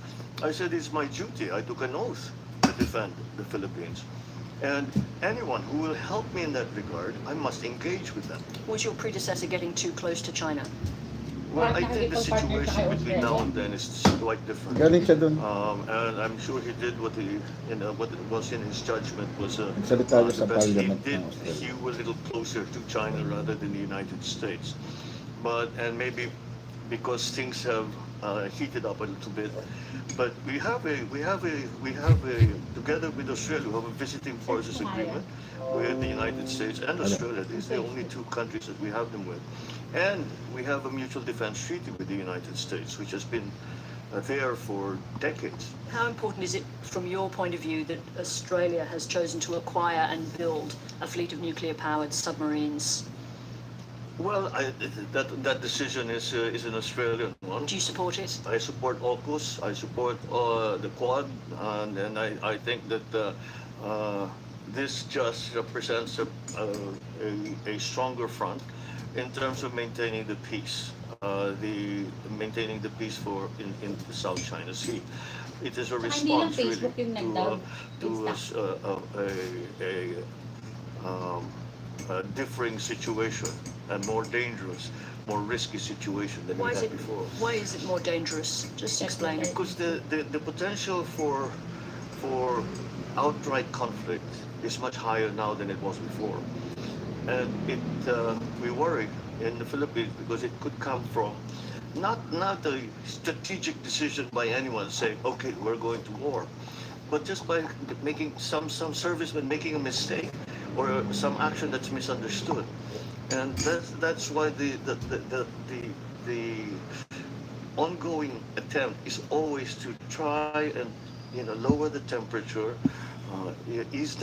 I said it's my duty. I took an oath to defend the Philippines. And anyone who will help me in that regard, I must engage with them. Was your predecessor getting too close to China? Well, I think the situation between now and then is quite different. Galing siya dun. And I'm sure he did what what was in his judgment was Nagsalita siya sa the best. He parliament did ng Australia. hew a little closer to China rather than the United States. And maybe because things have heated up a little bit, but we have a together with Australia, we have a visiting forces agreement with the United States and Australia. These are the only two countries that we have them with, and we have a mutual defense treaty with the United States, which has been there for decades. How important is it, from your point of view, that Australia has chosen to acquire and build a fleet of nuclear-powered submarines? Well, that decision is an Australian one. Do you support it? I support AUKUS. I support the Quad, and I think that this just represents a stronger front in terms of maintaining the peace the maintaining the peace in the South China Sea. It is a Saka hindi lang response really Facebook yung nag-down. um, a differing situation, a more dangerous, more risky situation than Why we is had it? before. Why is it more dangerous? Just explain. Because the potential for outright conflict is much higher now than it was before, and we worry in the Philippines because it could come from not a strategic decision by anyone saying, okay, we're going to war, but just by making some serviceman making a mistake or some action that's misunderstood, and that's why the ongoing attempt is always to try and lower the temperature, ease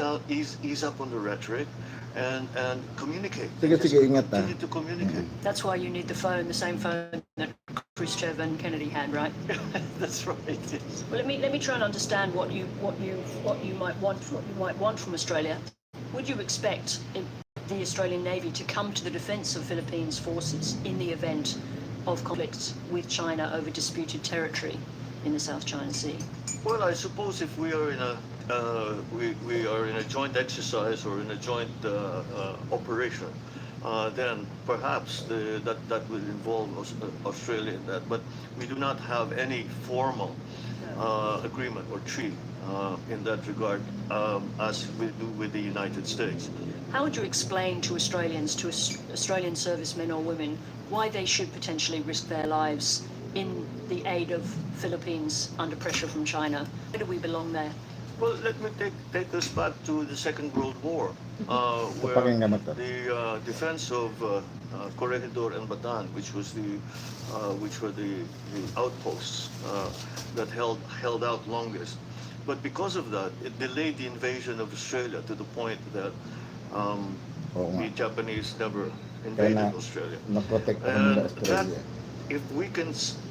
up on the rhetoric, and communicate. Sige, Just ingat ah. continue to communicate. That's why you need the phone, the same phone that Khrushchev and Kennedy had, right? That's right. Yes. Well, let me try and understand what you might want from Australia. Would you expect the Australian Navy to come to the defence of Philippines forces in the event of conflict with China over disputed territory in the South China Sea? Well, I suppose if we are in a we are in a joint exercise or in a joint operation, then perhaps that will involve Australia in that. But we do not have any formal agreement or treaty in that regard, as we do with the United States. How would you explain to Australians, to Australian servicemen or women, why they should potentially risk their lives in the aid of Philippines under pressure from China? Where do we belong there? Well, let me take us back to the Second World War, where the defense of Corregidor and Bataan, which were the outposts that held out longest. But because of that, it delayed the invasion of Australia to the point that the Japanese never invaded Australia. And that, if we can stop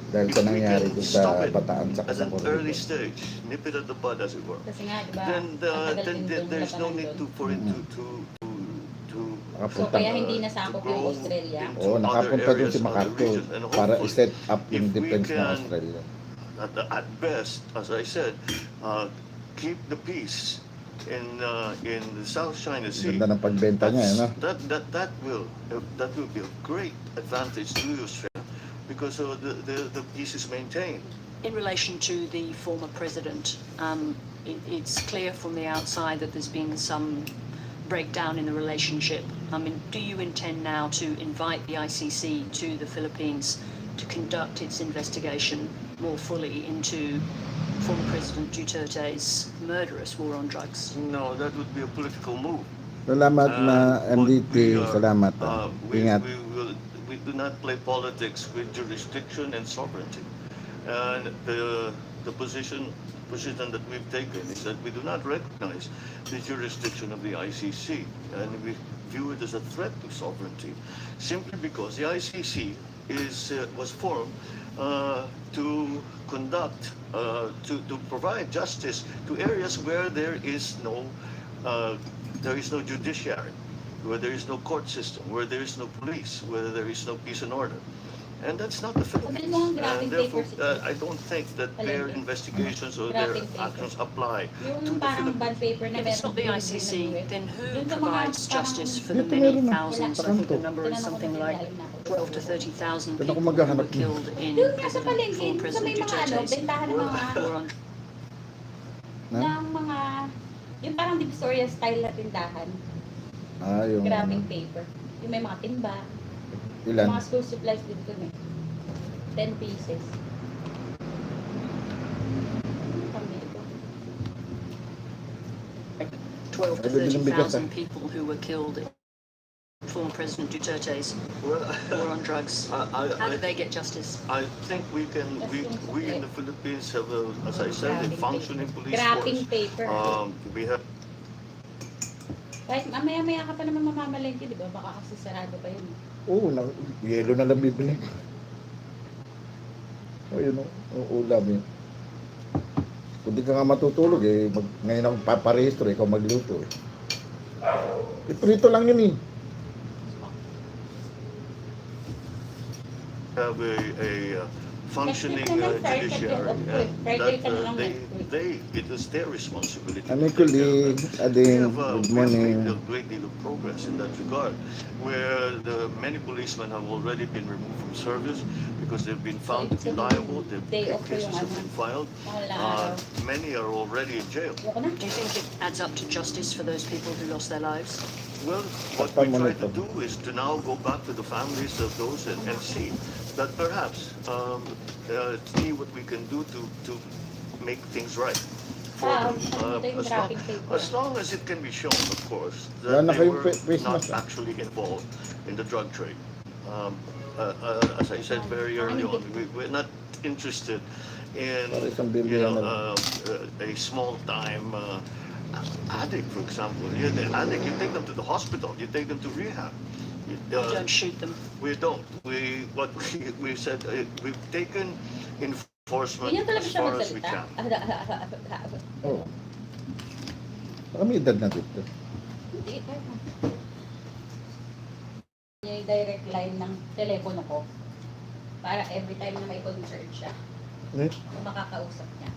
it at an early stage, nip it at the bud, as it were, then there's no need for it So kaya hindi nasakop yung Australia? Oo, nakapunta dun si MacArthur para i-set up yung defense ng Australia. At best, as I said, keep the peace in the South China Sea. Ganda ng pagbenta niya, no? That will be of great advantage to Australia because the peace is maintained. In relation to the former president, it's clear from the outside that there's been some breakdown in the relationship. I mean, do you intend now to invite the ICC to the Philippines to conduct its investigation more fully into former President Duterte's murderous war on drugs? No, that would be a political move. Salamat na MDT, salamat. Ingat. We do not play politics with jurisdiction and sovereignty. And the position that we've taken is that we do not recognize the jurisdiction of the ICC, and we view it as a threat to sovereignty, simply because the ICC was formed to conduct, to provide justice to areas where there is no judiciary, where there is no court system, where there is no police, where there is no peace and order. And that's not the Philippines. And therefore, I don't think that their investigations or their actions apply to the Philippines. If it's not the ICC, then who provides justice for the many thousands? I think the number is something like 12 to 30,000 people who were killed in former President Duterte's war on ng mga, yung parang Divisoria style na tindahan. Yung Grabbing paper. Yung may mga timba. Ilan? Mga school supplies dito eh. 10 pieces. 12 to 30,000 people who were killed in former President Duterte's war on drugs. How did they get justice? I think we in the Philippines have, as I said, a functioning police Grabbing force. paper. We have. Kahit maya-maya ka pa naman mamamalengke, di ba? Baka kasi sarado pa yun. Oo, yelo na lang bibili. O yun o, ulam yun. Kung di ka nga matutulog ngayon ako paparehistro, ikaw magluto eh. Prito lang yun eh. have a functioning Naman, Friday judiciary, ka- and Friday that ka na lang it is their responsibility. to Aming take care of colleague, that. Ading, good We have morning. made a great deal of progress in that regard, where many policemen have already been removed from service because they've been found to be liable. Day off ko Cases yung have been filed. Wala. Many are already in jail. Ayoko na. Do you think it adds up to justice for those people who lost their lives? Well, what we try to do is to now go back to the families of those and see that perhaps see what we can do to make things right for them. As long as it can be shown, of course, that Wala na they kayong were face not mask, actually involved in the drug trade. As I said very early on, we're not interested in Para isang billion na lang. a small-time addict, for example. Yeah, the addict, you take them to the hospital, you take them to rehab. You don't shoot them. We don't. We said we've taken enforcement Ganyan talaga as siya far as we magsalita. can. Oo. Baka may edad na dito. Hindi, yung direct line ng telepono ko para every time na may concert siya, Eh? kung makakausap niya.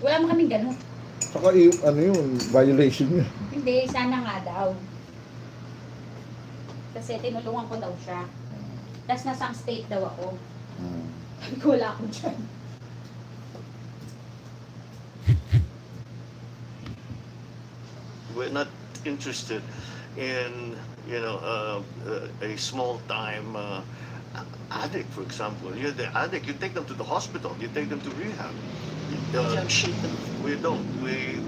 Wala mo kaming ganun. Saka ano yun, violation yun. Hindi, sana nga daw. Kasi tinulungan ko daw siya. Tapos nasa state daw ako. Sabi ko, wala akong dyan. We're not interested in a small-time addict, for example. You're the addict. You take them to the hospital. You take them to rehab. You don't shoot them. We don't.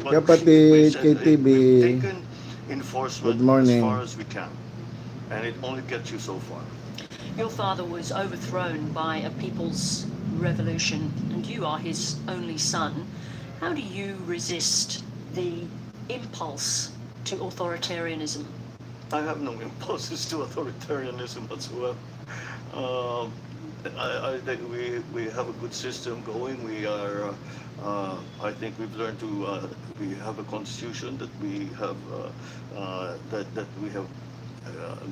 Kapatid, said, KTV. we've taken enforcement Good morning. as far as we can, and it only gets you so far. Your father was overthrown by a people's revolution, and you are his only son. How do you resist the impulse to authoritarianism? I have no impulses to authoritarianism whatsoever. I think we have a good system going. We are, I think we've learned to, we have a constitution that we have, that we have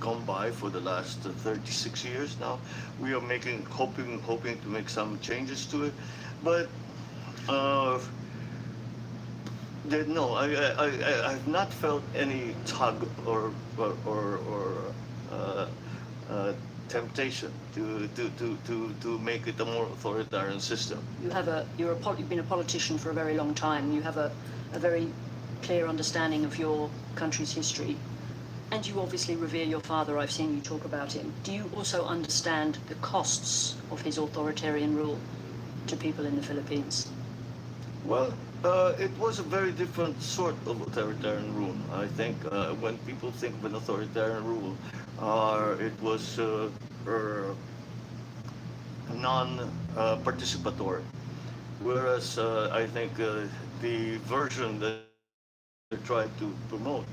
gone by for the last 36 years now. We are hoping to make some changes to it, but no, I've not felt any tug or temptation to make it a more authoritarian system. You've been a politician for a very long time. You have a very clear understanding of your country's history, and you obviously revere your father. I've seen you talk about him. Do you also understand the costs of his authoritarian rule to people in the Philippines? Well, it was a very different sort of authoritarian rule. I think when people think of an authoritarian rule, it was non-participatory. Whereas I think the version that they tried to promote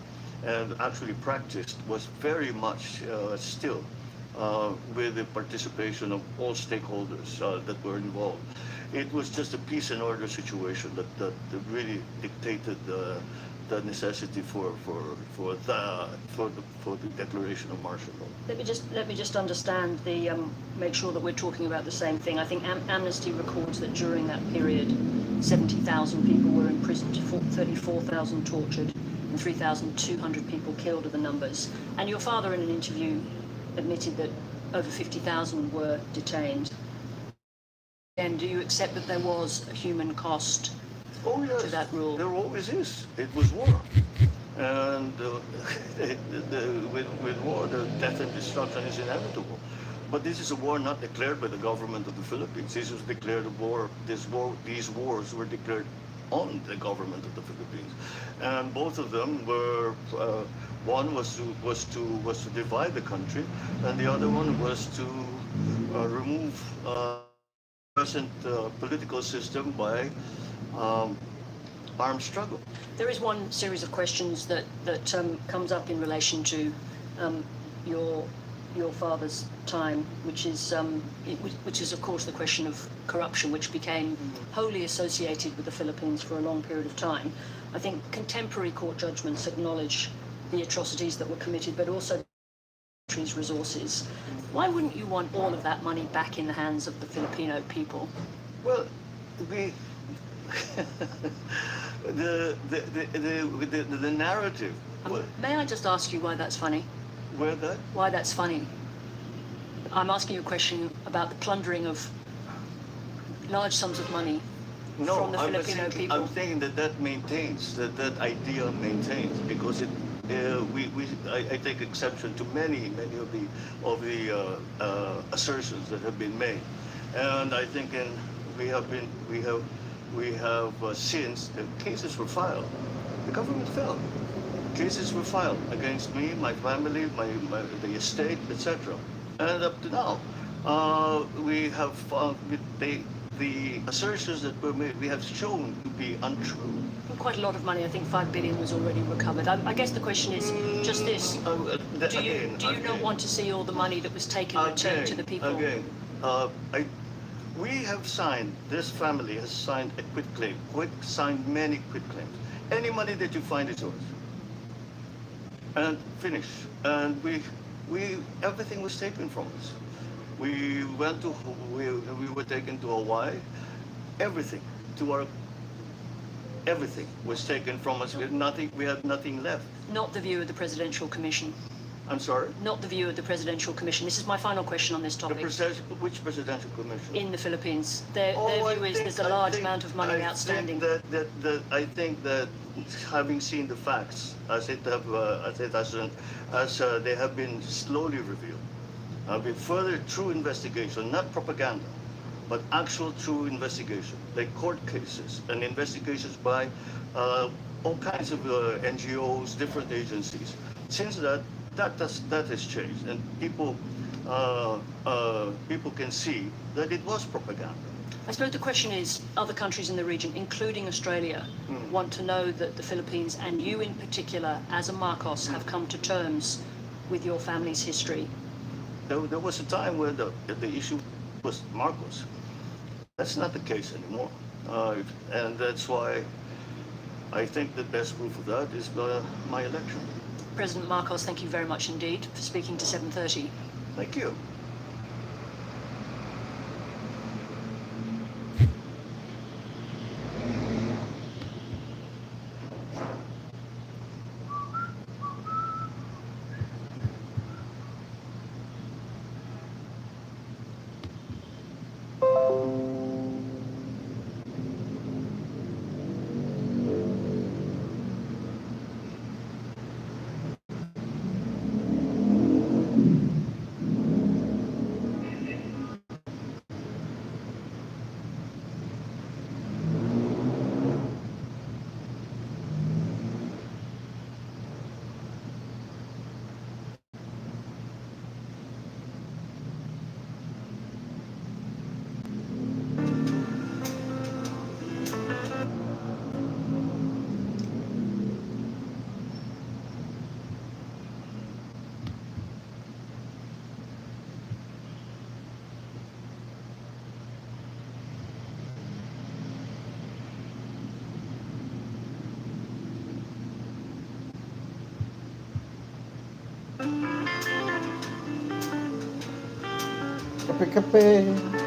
and actually practiced was very much still with the participation of all stakeholders that were involved. It was just a peace and order situation that really dictated the necessity for the declaration of martial law. Let me just understand make sure that we're talking about the same thing. I think Amnesty records that during that period, 70,000 people were imprisoned, 34,000 tortured, and 3,200 people killed are the numbers. And your father, in an interview, admitted that over 50,000 were detained. And do you accept that there was a human cost to that rule? There always is. It was war. And with war, the death and destruction is inevitable. But this is a war not declared by the government of the Philippines. This was declared a war. These wars were declared on the government of the Philippines, and both of them were. One was to divide the country, and the other one was to remove present political system by armed struggle. There is one series of questions that comes up in relation to your father's time, which is of course the question of corruption, which became wholly associated with the Philippines for a long period of time. I think contemporary court judgments acknowledge the atrocities that were committed, but also country's resources. Why wouldn't you want all of that money back in the hands of the Filipino people? Well, we the narrative. May I just ask you why that's funny? Where that? Why that's funny? I'm asking you a question about the plundering of large sums of money from the Filipino people. I'm thinking that maintains, that idea maintains, because I take exception to many of the assertions that have been made, and I think we have since the cases were filed, the government fell. Cases were filed against me, my family, the estate, etc. And up to now, we have found the assertions that were made, we have shown to be untrue. Quite a lot of money. I think 5 billion was already recovered. I guess the question is just this: do you not want to see all the money that was taken returned to the people? Again, we have signed. This family has signed a quitclaim. Signed many quitclaims. Any money that you find is yours. And finish. And everything was taken from us. We went to, we were taken to Hawaii. Everything was taken from us. We had nothing left. Not the view of the Presidential Commission. I'm sorry? Not the view of the Presidential Commission. This is my final question on this topic. Which Presidential Commission? In the Philippines. Their view is there's a large amount of money outstanding. I think that having seen the facts as they have been slowly revealed, with further true investigation, not propaganda, but actual true investigation, like court cases and investigations by all kinds of NGOs, different agencies. Since that has changed, and people can see that it was propaganda. I suppose the question is, other countries in the region, including Australia, want to know that the Philippines, and you in particular, as a Marcos, have come to terms with your family's history. There was a time where the issue was Marcos. That's not the case anymore. And that's why I think the best proof of that is my election. President Marcos, thank you very much indeed for speaking to 7:30. Thank you. Kape-kape.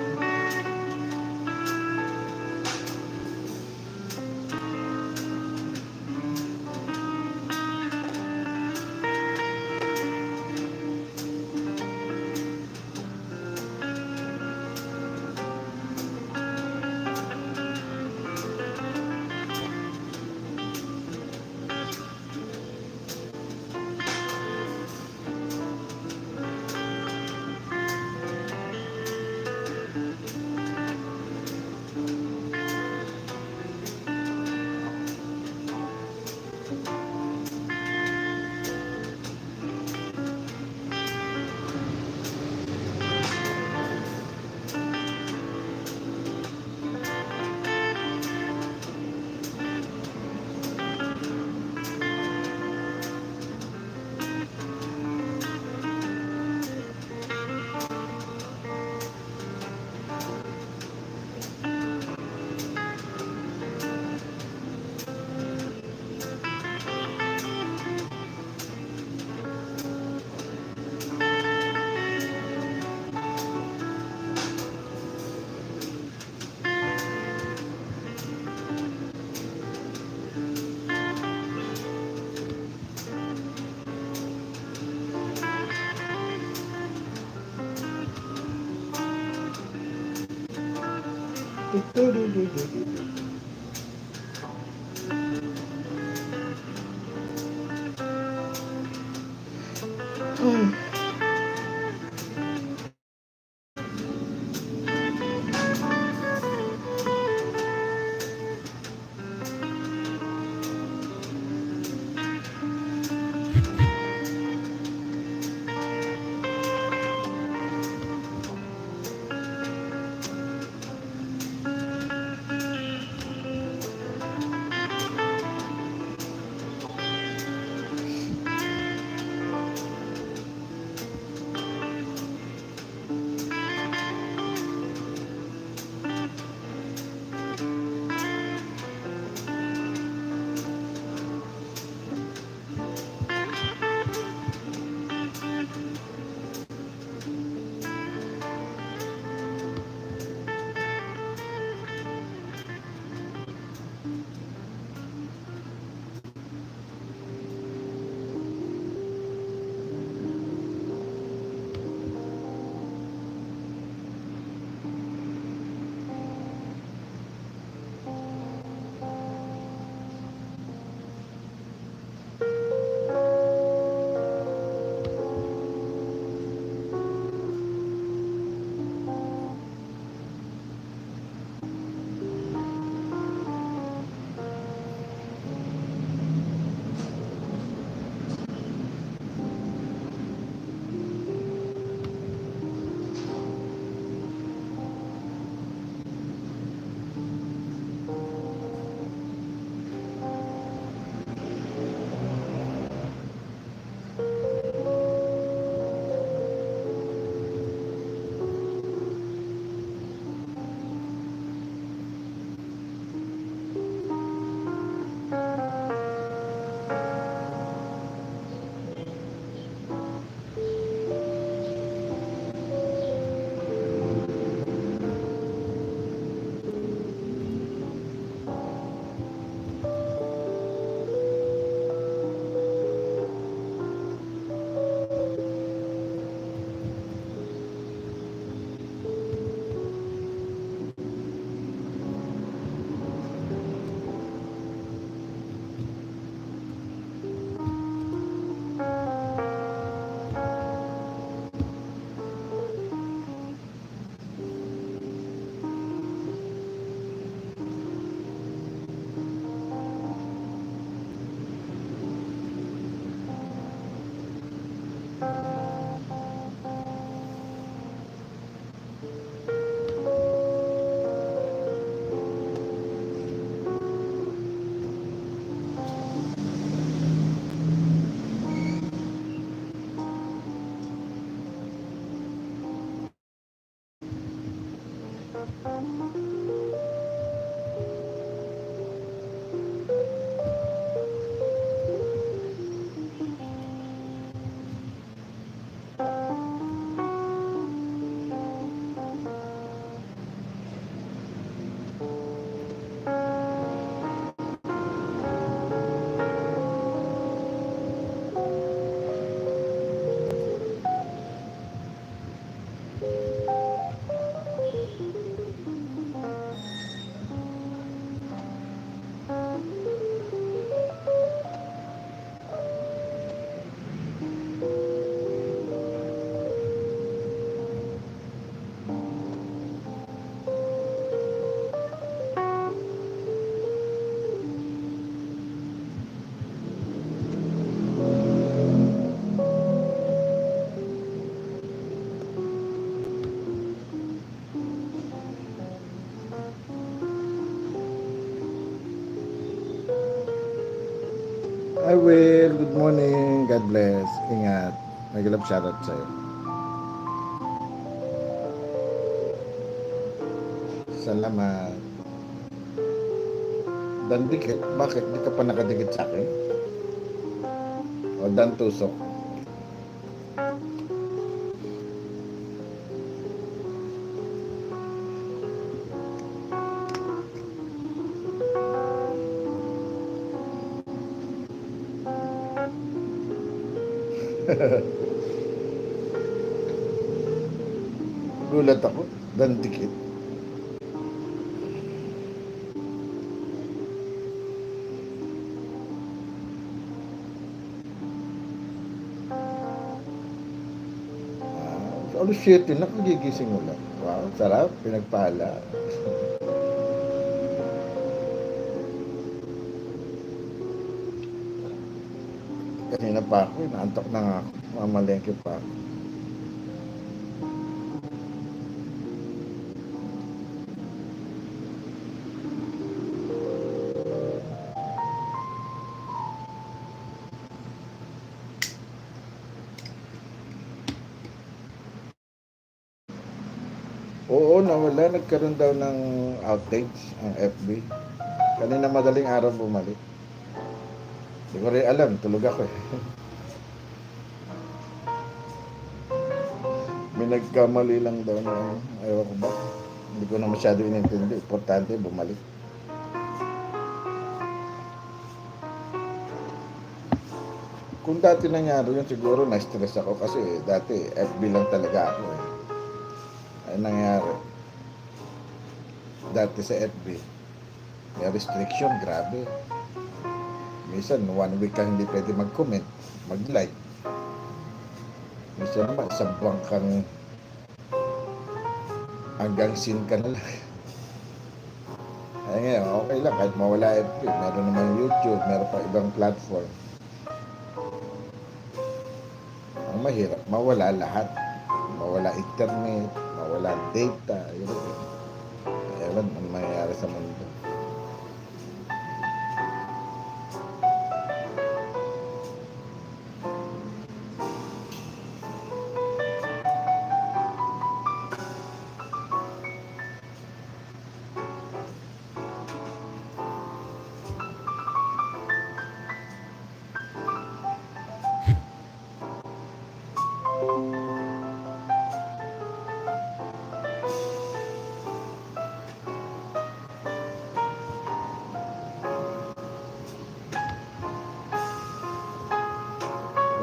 I will. Good morning. God bless. Ingat. Nag-love shoutout sa'yo. Salamat. Dan dikit. Bakit? Di ka pa nakadikit sa akin? O dan tusok. Gulat ako. Dan dikit. Alas 7 na, kagigising mo lang. Wow, sarap, pinagpala. Kanina pa ako, inaantok na nga ako. Mamalengke pa ako. Oo, nawala. Nagkaroon daw ng outage ang FB. Kanina madaling araw bumalik. Hindi ko rin alam. Tulog ako eh. May nagkamali lang daw na ano. Ayaw ko ba? Hindi ko na masyado inintindi. Importante, bumalik. Kung dati nangyari yun, siguro na-stress ako kasi dati FB lang talaga ako eh. Ay nangyari. Dati sa FB, may restriction, grabe. Minsan, 1 week ka hindi pwede mag-comment, mag-like. Minsan naman, isang buwan kang hanggang sin ka na lang. Ay ngayon, okay lang, kahit mawala FB, meron naman YouTube, meron pa ibang platform. Ang mahirap, mawala lahat. Mawala internet, mawala data, yun. Ewan, ano mangyayari sa mundo.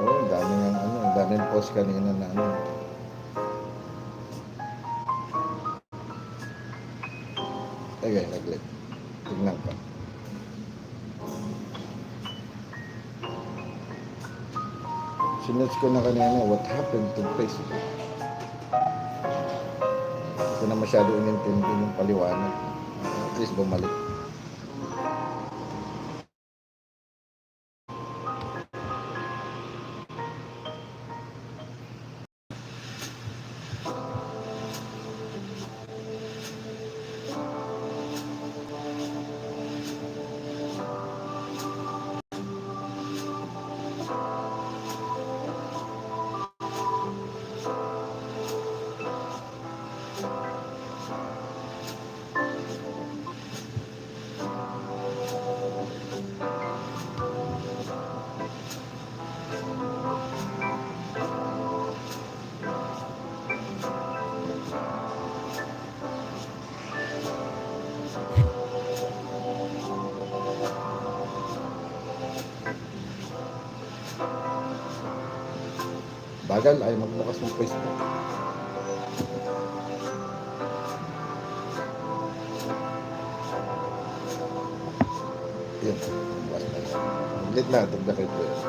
Oo, daming post kanina na ano. Okay, nag-like. Tignan ka. Sinerch ko na kanina, what happened to Facebook? Hindi ko na masyado inintindi yung paliwanag. At least bumalik. Bagal ay magbukas ng Facebook. Yun, bukas na yan. Ulit na, tagdakit ko yun.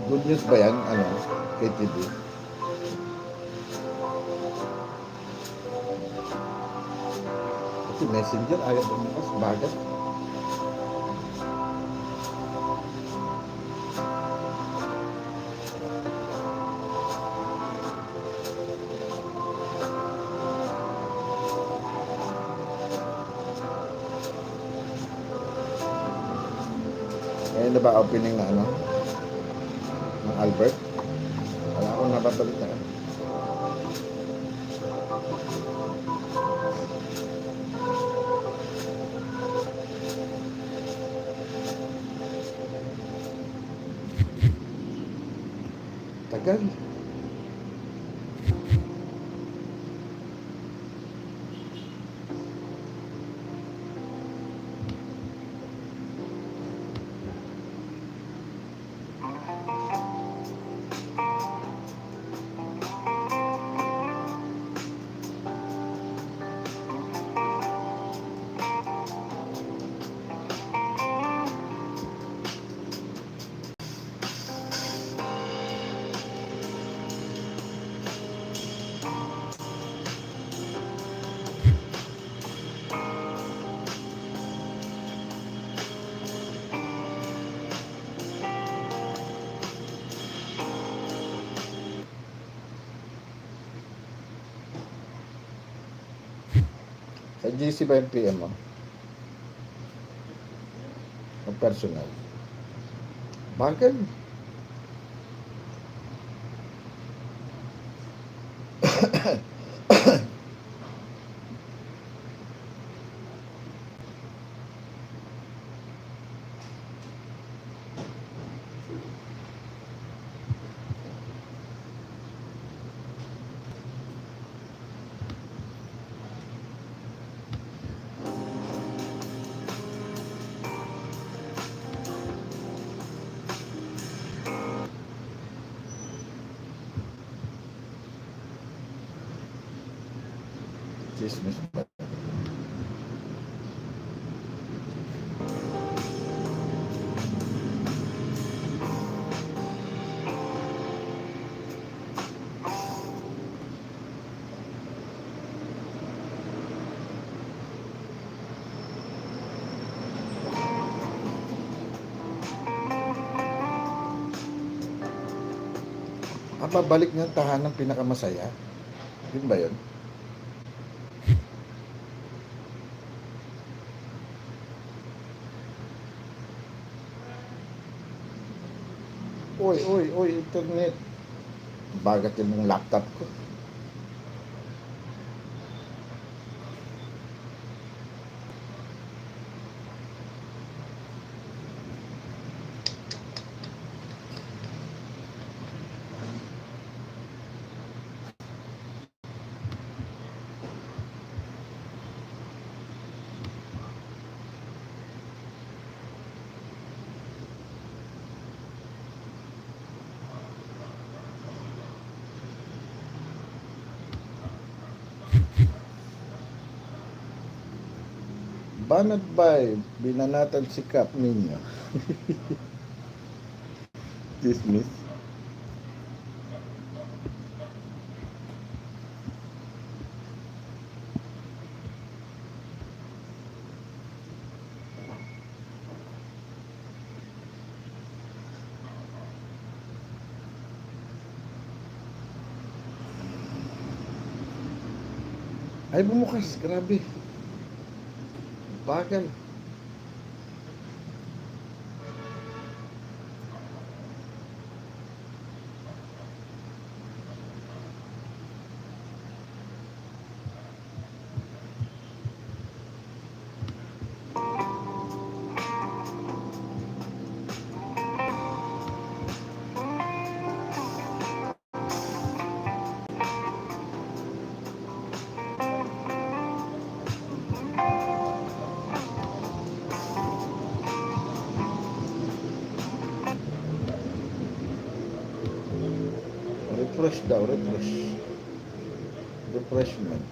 Good news ba yan? Ano? KTV? Kasi messenger, ayaw bukas, bagal. Ngayon na ba opening na ano? Ng Albert? Wala akong nababalita. Tagal. Sa GC ba yung PM mo? O personal? Bagal. Chismis ba? Babalik ng tahanang pinakamasaya. Yun ba yun? Uy, internet. Bagat yun ng laptop ko. Banat bay, binanatan sikap ninyo. Dismiss. Ay, bumukas. Grabe. Bagal. Refresh daw, refresh. Refreshment.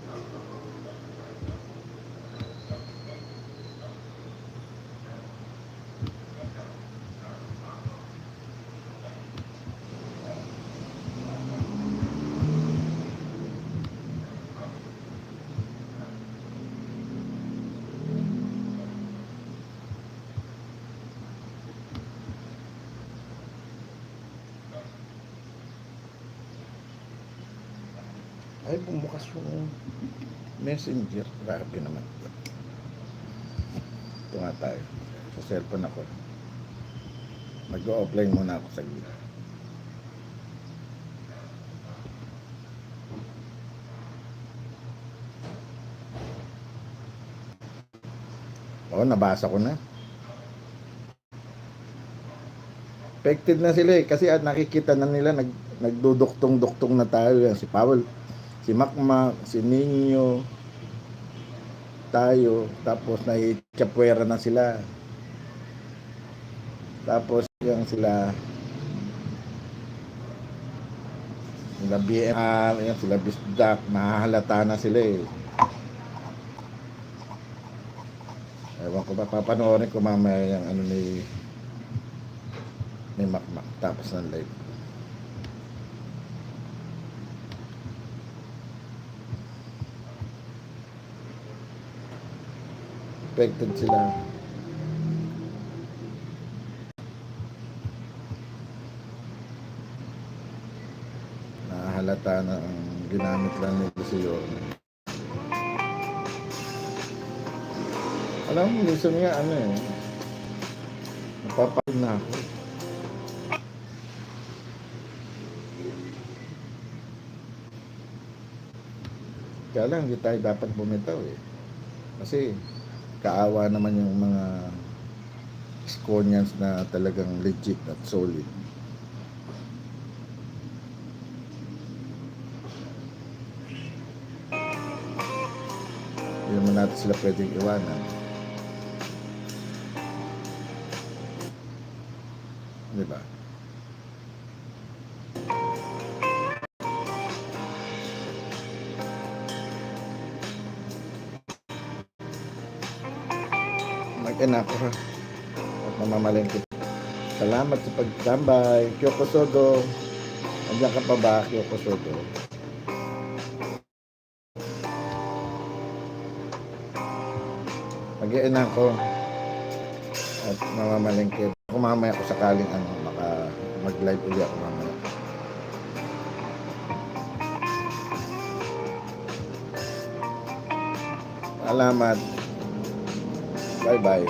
Ay, bumukas yung messenger. Grabe naman. Ito nga tayo. Sa cellphone ako. Mag-offline muna ako sa gila. Oo, nabasa ko na. Affected na sila eh. Kasi nakikita na nila, nagduduktong-duktong na tayo. Si Powell, si Makmak, si Nino, tayo. Tapos naichapwera na sila. Tapos yung sila BMR, yung sila Bisdak, mahahalata na sila eh. Ewan ko ba, papanoorin ko mamaya yung ano ni Makmak tapos ng live. Affected sila. Nahalata na ang ginamit lang nila si Yorme. Alam mo, minsan nga, napapagod na ako. Kaya lang, hindi tayo dapat bumitaw eh. Kasi, kaawa naman yung mga Sconians na talagang legit at solid. Hindi naman natin sila pwedeng iwanan. Diba? Mag-anak ko ha. At mamamalengke. Salamat sa pagtambay. Kyoko Sodo. Andiyan ka pa ba, Kyoko Sodo? Mag-iinan ko. At mamamalengke. Kung mamaya ko sakaling maka mag-live ulit ako mamaya. Salamat. Bye-bye.